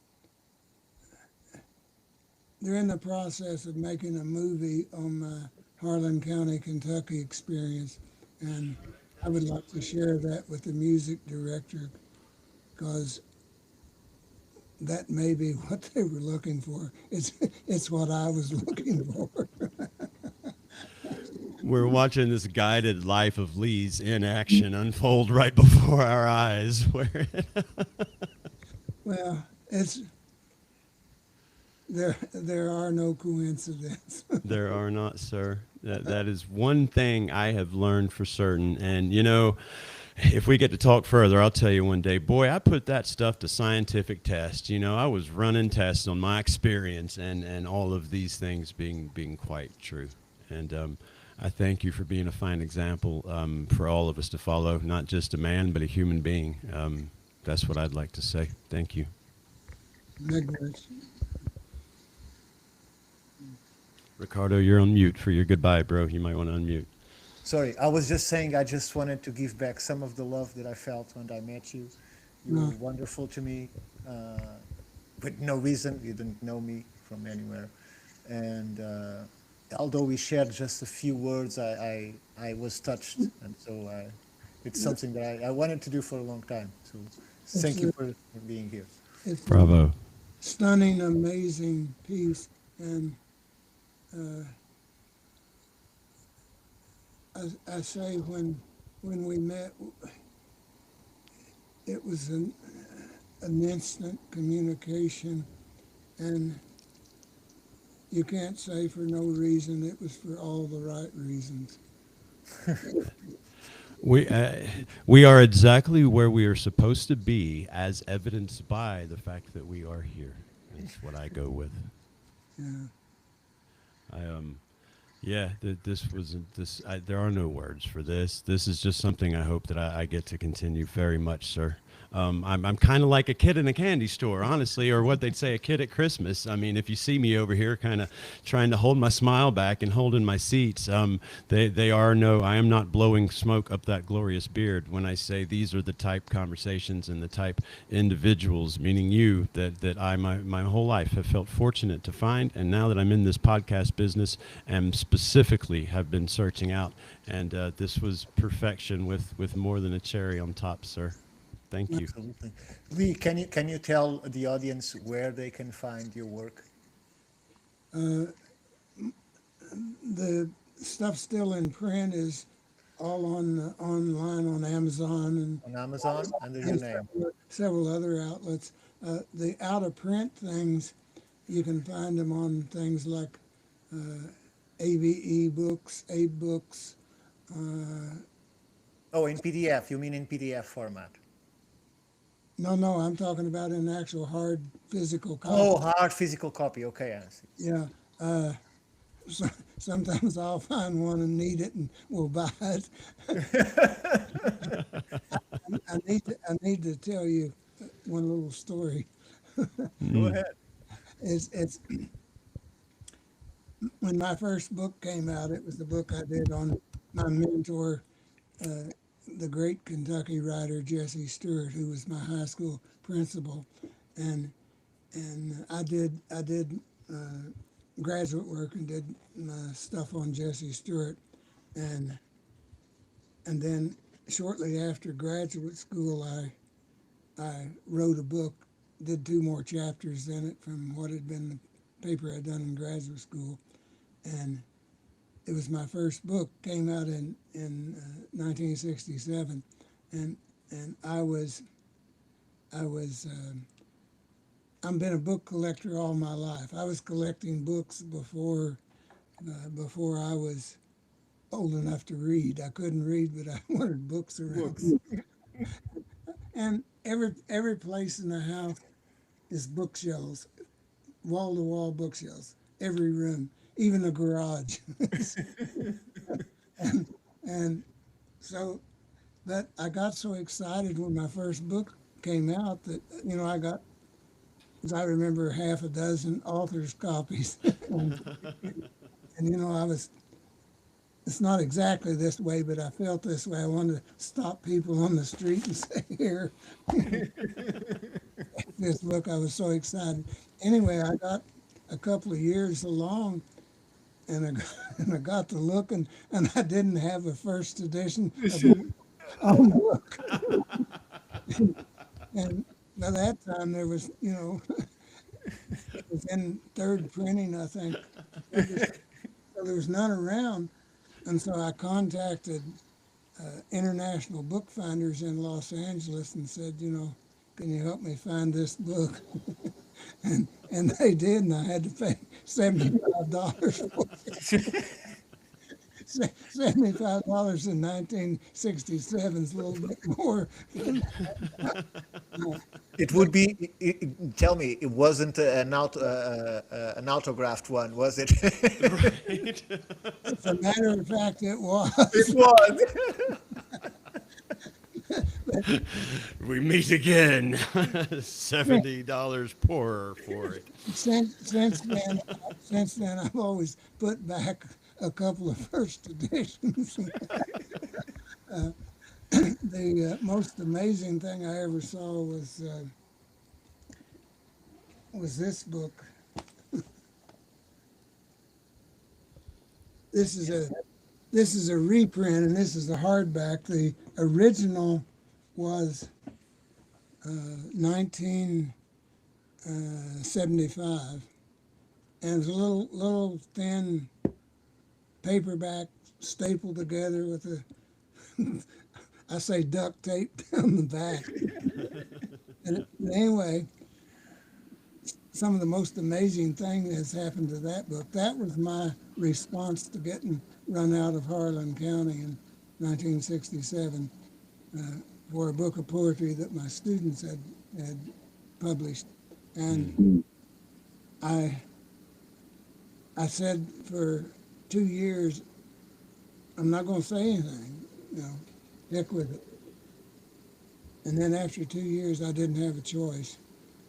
they're in the process of making a movie on my Harlan County, Kentucky experience, and I would like to share that with the music director because that may be what they were looking for. It's what I was looking for. We're watching this guided life of Lee's in action unfold right before our eyes. Where Well, it's there are no coincidences. there are not, sir. That is one thing I have learned for certain. And you know, if we get to talk further, I'll tell you one day, boy, I put that stuff to scientific test. You know, I was running tests on my experience and all of these things being quite true. And I thank you for being a fine example for all of us to follow, not just a man, but a human being. That's what I'd like to say. Thank you. Negligence. Ricardo, you're on mute for your goodbye, bro. You might want to unmute. Sorry, I was just saying I just wanted to give back some of the love that I felt when I met you. You were wonderful to me, with no reason. You didn't know me from anywhere. And although we shared just a few words, I was touched. And so it's something that I wanted to do for a long time. So thank you for being here. It's Bravo. a stunning, amazing piece, and I say when we met, it was an instant communication, and you can't say for no reason. It was for all the right reasons. We are exactly where we are supposed to be, as evidenced by the fact that we are here. That's what I go with. Yeah. There are no words for this. This is just something I hope that I get to continue very much, sir. I'm kind of like a kid in a candy store, honestly, or what they'd say, a kid at Christmas. I mean, if you see me over here kind of trying to hold my smile back and holding my seats, I am not blowing smoke up that glorious beard when I say these are the type conversations and the type individuals, meaning you, that I, my whole life have felt fortunate to find. And now that I'm in this podcast business, and specifically have been searching out. And this was perfection with more than a cherry on top, sir. Thank you. Absolutely. Lee, can you tell the audience where they can find your work? The stuff still in print is all on online on Amazon and On Amazon, under your name. several other outlets. The out of print things, you can find them on things like AVE books, Abe books. Oh, in PDF. You mean in PDF format? No, I'm talking about an actual hard physical copy. Oh, hard physical copy. Okay, I see. Yeah. Sometimes I'll find one and need it and we'll buy it. I need to tell you one little story. Go ahead. It's when my first book came out, it was the book I did on my mentor, the great Kentucky writer Jesse Stewart, who was my high school principal, and I did graduate work and did stuff on Jesse Stewart, and then shortly after graduate school, I wrote a book, did 2 more chapters in it from what had been the paper I'd done in graduate school, and it was my first book, came out in 1967, and I've been a book collector all my life. I was collecting books before I was old enough to read. I couldn't read, but I wanted books around. And every place in the house is bookshelves, wall-to-wall bookshelves, every room, even the garage. and so, but I got so excited when my first book came out that, I got, as I remember, half a dozen author's copies. and it's not exactly this way, but I felt this way. I wanted to stop people on the street and say, here, this book, I was so excited. Anyway, I got a couple of years along, and I got to looking, and I didn't have a first edition of the book. And by that time, there was, it was in third printing, I think. So there was none around. And so I contacted international bookfinders in Los Angeles and said, can you help me find this book? and they did, and I had to pay $75 for it. $75 in 1967 is a little bit more. It would be. Tell me, it wasn't an autographed one, was it? Right. As a matter of fact, it was. It was. We meet again. $70 poorer for it. Since then, I've always put back a couple of first editions. The most amazing thing I ever saw was this book. This is a reprint, and this is a hardback. The original was 1975, and it was a little thin paperback stapled together with I say duct tape down the back. And anyway, some of the most amazing thing that's happened to that book, that was my response to getting run out of Harlan County in 1967 for a book of poetry that my students had published. And I said for 2 years, I'm not going to say anything, heck with it. And then after 2 years, I didn't have a choice.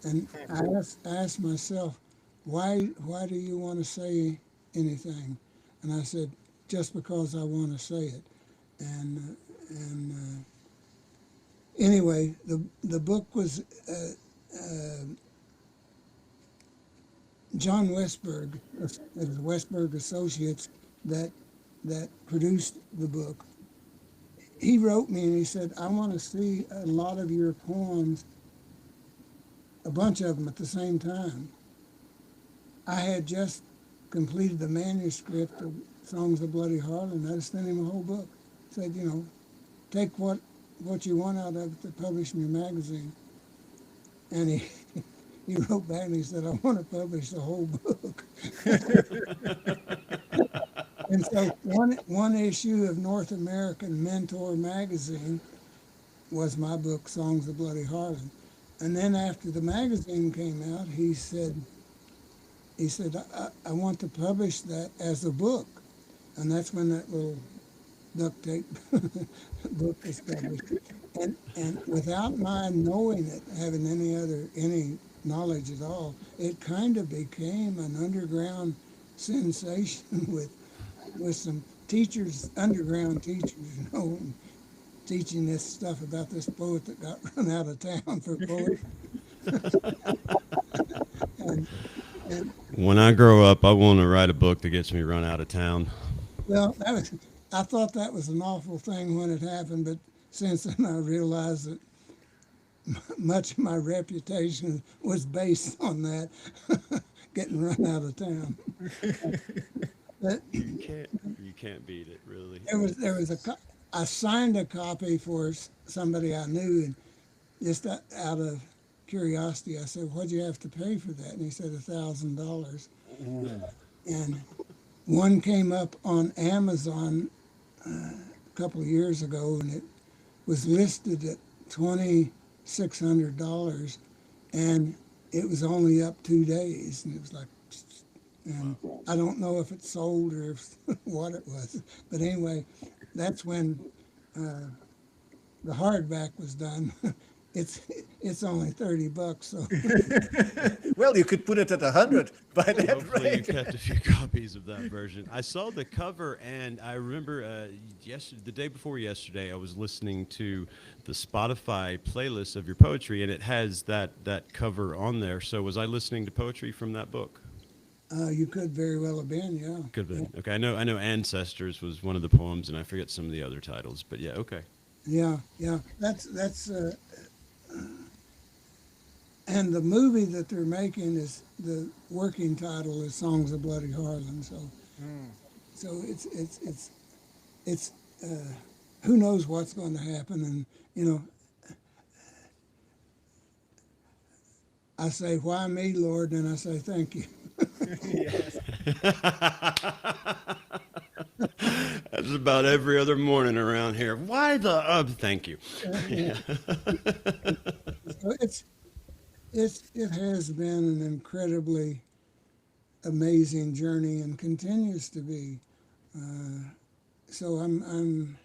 And I asked myself, why do you want to say anything? And I said, just because I want to say it. And anyway, the book was John Westberg, it was Westberg Associates that produced the book. He wrote me and he said, I want to see a lot of your poems, a bunch of them at the same time. I had just completed the manuscript of Songs of Bloody Harlan. I just sent him a whole book. Said, take what you want out of it to publish in your magazine. And he wrote back and he said, I want to publish the whole book. And so one issue of North American Mentor magazine was my book, Songs of Bloody Harlan. And then after the magazine came out, he said, I want to publish that as a book. And that's when that little duct tape book was published. And without my knowing it, having any knowledge at all, it kind of became an underground sensation with some teachers, underground teachers, teaching this stuff about this poet that got run out of town for poetry. and When I grow up, I want to write a book that gets me run out of town. Well, I thought that was an awful thing when it happened, but since then I realized that much of my reputation was based on that, getting run out of town. But You can't beat it, really. there was I signed a copy for somebody I knew, and just out of curiosity, I said, "What'd you have to pay for that?" And he said, $1,000. And one came up on Amazon a couple of years ago, and it was listed at $2,600, and it was only up 2 days, and it was like, and I don't know if it sold or if, what it was, but anyway, that's when the hardback was done. It's only $30, so Well, you could put it at 100 by that Hopefully you rate. kept a few copies of that version. I saw the cover, and I remember the day before yesterday, I was listening to the Spotify playlist of your poetry, and it has that cover on there. So was I listening to poetry from that book? you could very well have been, yeah. Could have been. Okay, I know Ancestors was one of the poems, and I forget some of the other titles, but yeah, okay. Yeah, yeah. That's and the movie that they're making is the working title is Songs of Bloody Harlan. So it's who knows what's going to happen, and you know, I say, why me, Lord? And I say, thank you. Yes. That's about every other morning around here. Why the thank you. Yeah. So it has been an incredibly amazing journey and continues to be. So I'm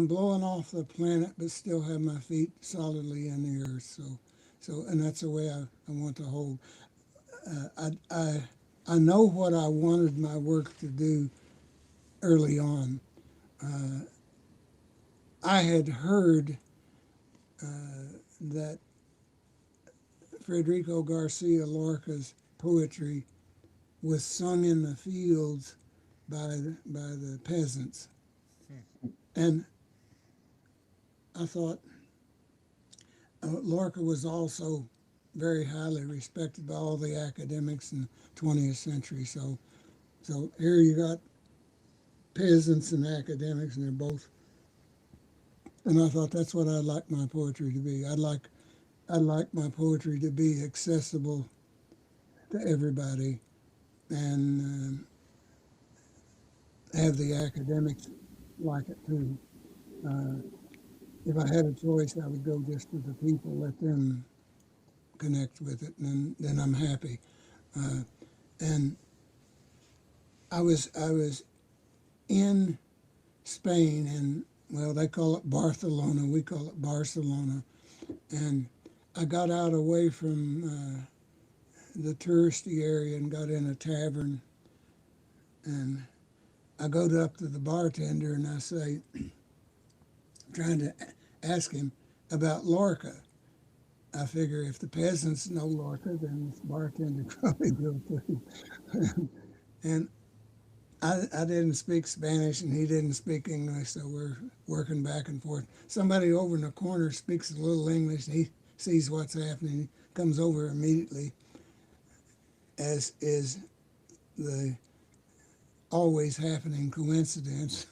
blowing off the planet, but still have my feet solidly in the earth. So and that's the way I want to hold. I know what I wanted my work to do early on. I had heard that Federico Garcia Lorca's poetry was sung in the fields by the peasants. And I thought Lorca was also very highly respected by all the academics in the 20th century. So here you got peasants and academics, and they're both. And I thought that's what I'd like my poetry to be. I'd like my poetry to be accessible to everybody, and have the academics like it too. If I had a choice, I would go just to the people, let them connect with it, and then I'm happy. And I was in Spain, and well, they call it Barcelona, we call it Barcelona, and I got out away from the touristy area and got in a tavern, and I go up to the bartender and I say, trying to ask him about Lorca. I figure if the peasants know Lorca, then this bartender probably will too. And I didn't speak Spanish and he didn't speak English, so we're working back and forth. Somebody over in the corner speaks a little English and he sees what's happening. He comes over immediately, as is the always happening coincidence,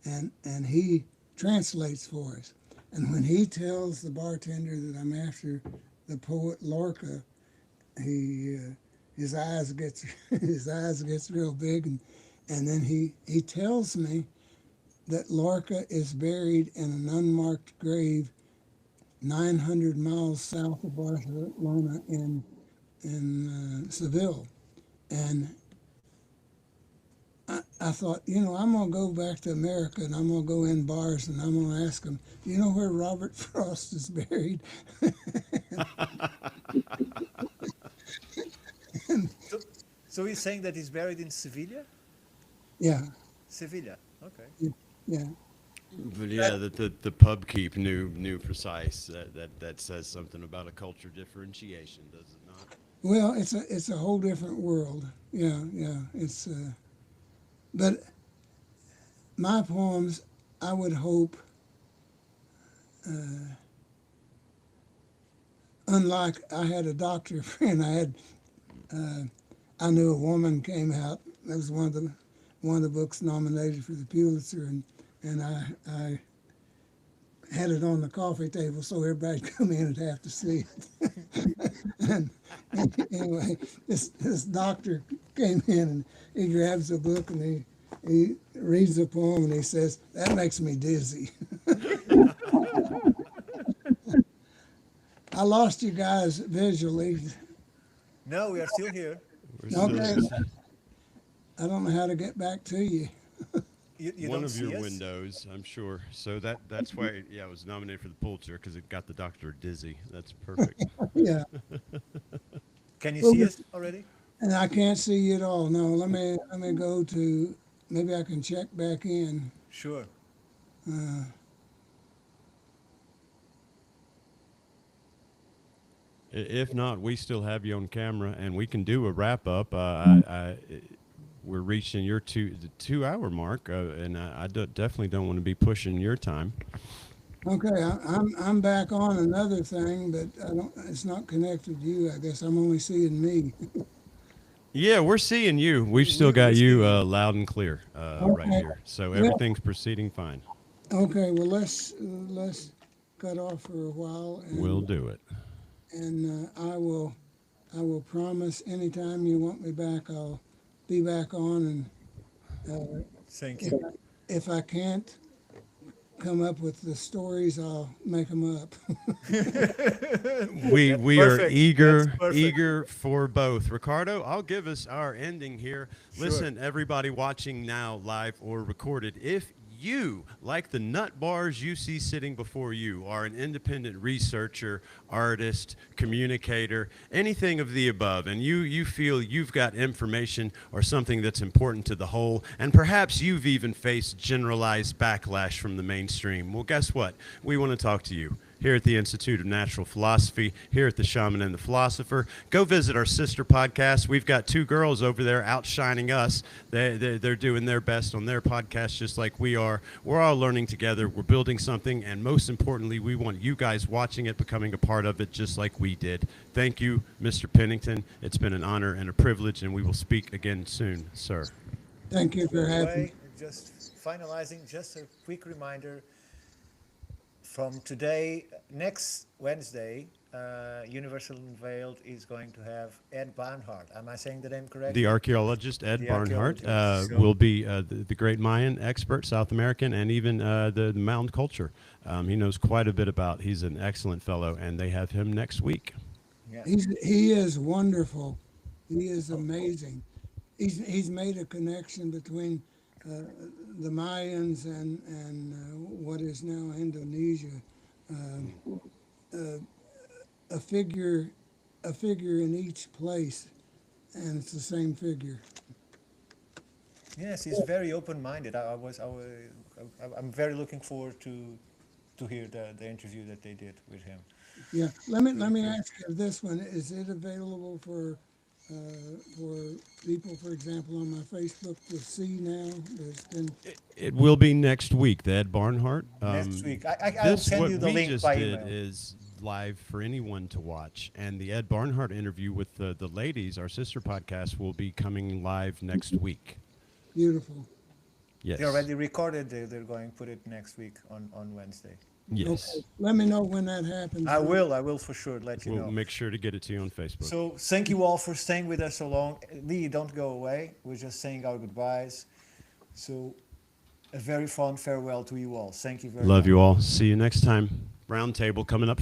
and he translates for us. And when he tells the bartender that I'm after the poet Lorca, his eyes gets real big, and then he tells me that Lorca is buried in an unmarked grave 900 miles south of Barcelona in Seville. And I thought, I'm going to go back to America and I'm going to go in bars and I'm going to ask them, do you know where Robert Frost is buried? So he's saying that he's buried in Sevilla? Yeah, Sevilla, okay. yeah. But yeah, the pub keep knew precise. That says something about a culture differentiation, does it not? Well, it's a whole different world. Yeah. It's but my poems, I would hope, unlike I had a doctor friend, I knew a woman came out. That was one of the books nominated for the Pulitzer, and I had it on the coffee table so everybody'd come in and have to see it. and anyway, this doctor came in and he grabs a book and he reads the poem and he says, "That makes me dizzy." I lost you guys visually. No, we are still here. We're still- Okay. I don't know how to get back to you. You one don't of see your us? windows, I'm sure. So that's why, yeah, it was nominated for the Pulitzer because it got the doctor dizzy. That's perfect. Yeah, Can you Well, see we- us already? and I can't see you at all. No, let me go to. Maybe I can check back in. Sure. If not, we still have you on camera, and we can do a wrap up. We're reaching your the 2 hour mark, and definitely don't want to be pushing your time. Okay, I'm back on another thing, but I don't. It's not connected to you. I guess I'm only seeing me. Yeah, we're seeing you. We've still got you loud and clear right here. So everything's proceeding fine. Okay, well let's cut off for a while. And, We'll do it. And I will promise anytime you want me back, I'll be back on. And Thank you. if I can't come up with the stories, I'll make them up. We are perfect. eager That's perfect. eager for both. Ricardo, I'll give us our ending here. Sure. Listen, everybody watching now, live or recorded, if you, like the nut bars you see sitting before you, are an independent researcher, artist, communicator, anything of the above, and you feel you've got information or something that's important to the whole, and perhaps you've even faced generalized backlash from the mainstream, well, guess what? We want to talk to you. Here at the Institute of Natural Philosophy, here at the Shaman and the Philosopher. Go visit our sister podcast. We've got two girls over there outshining us. They're doing their best on their podcast just like we are. We're all learning together. We're building something, and most importantly, we want you guys watching it, becoming a part of it just like we did. Thank you, Mr. Pennington. It's been an honor and a privilege, and we will speak again soon, sir. Thank you for having me. Way, just finalizing, just a quick reminder. From today, next Wednesday, Universal Unveiled is going to have Ed Barnhart. Am I saying the name correctly? The archaeologist, Ed The Barnhart, archaeologist. So- will be the great Mayan expert, South American, and even the mound culture. He knows quite a bit about. He's an excellent fellow, and they have him next week. Yeah. He is wonderful. He is amazing. He's made a connection between the Mayans and what is now Indonesia. A figure in each place, and it's the same figure. Yes, he's very open-minded. I'm very looking forward to hear the interview that they did with him. Yeah. Let me ask you this one: is it available for people, for example, on my Facebook to see now? There's been It will be next week, the Ed Barnhart. Next week. I'll send you the what we link just by did email. is live for anyone to watch, and the Ed Barnhart interview with the ladies, our sister podcast, will be coming live next week. beautiful. Yes. They already recorded. They're going to put it next week on Wednesday. Yes. Okay. Let me know when that happens. I will for sure let you We'll know. make sure to get it to you on Facebook. So thank you all for staying with us so long. Lee, don't go away. We're just saying our goodbyes. So a very fond farewell to you all. Thank you very much. Love you all. See you next time. Round table coming up.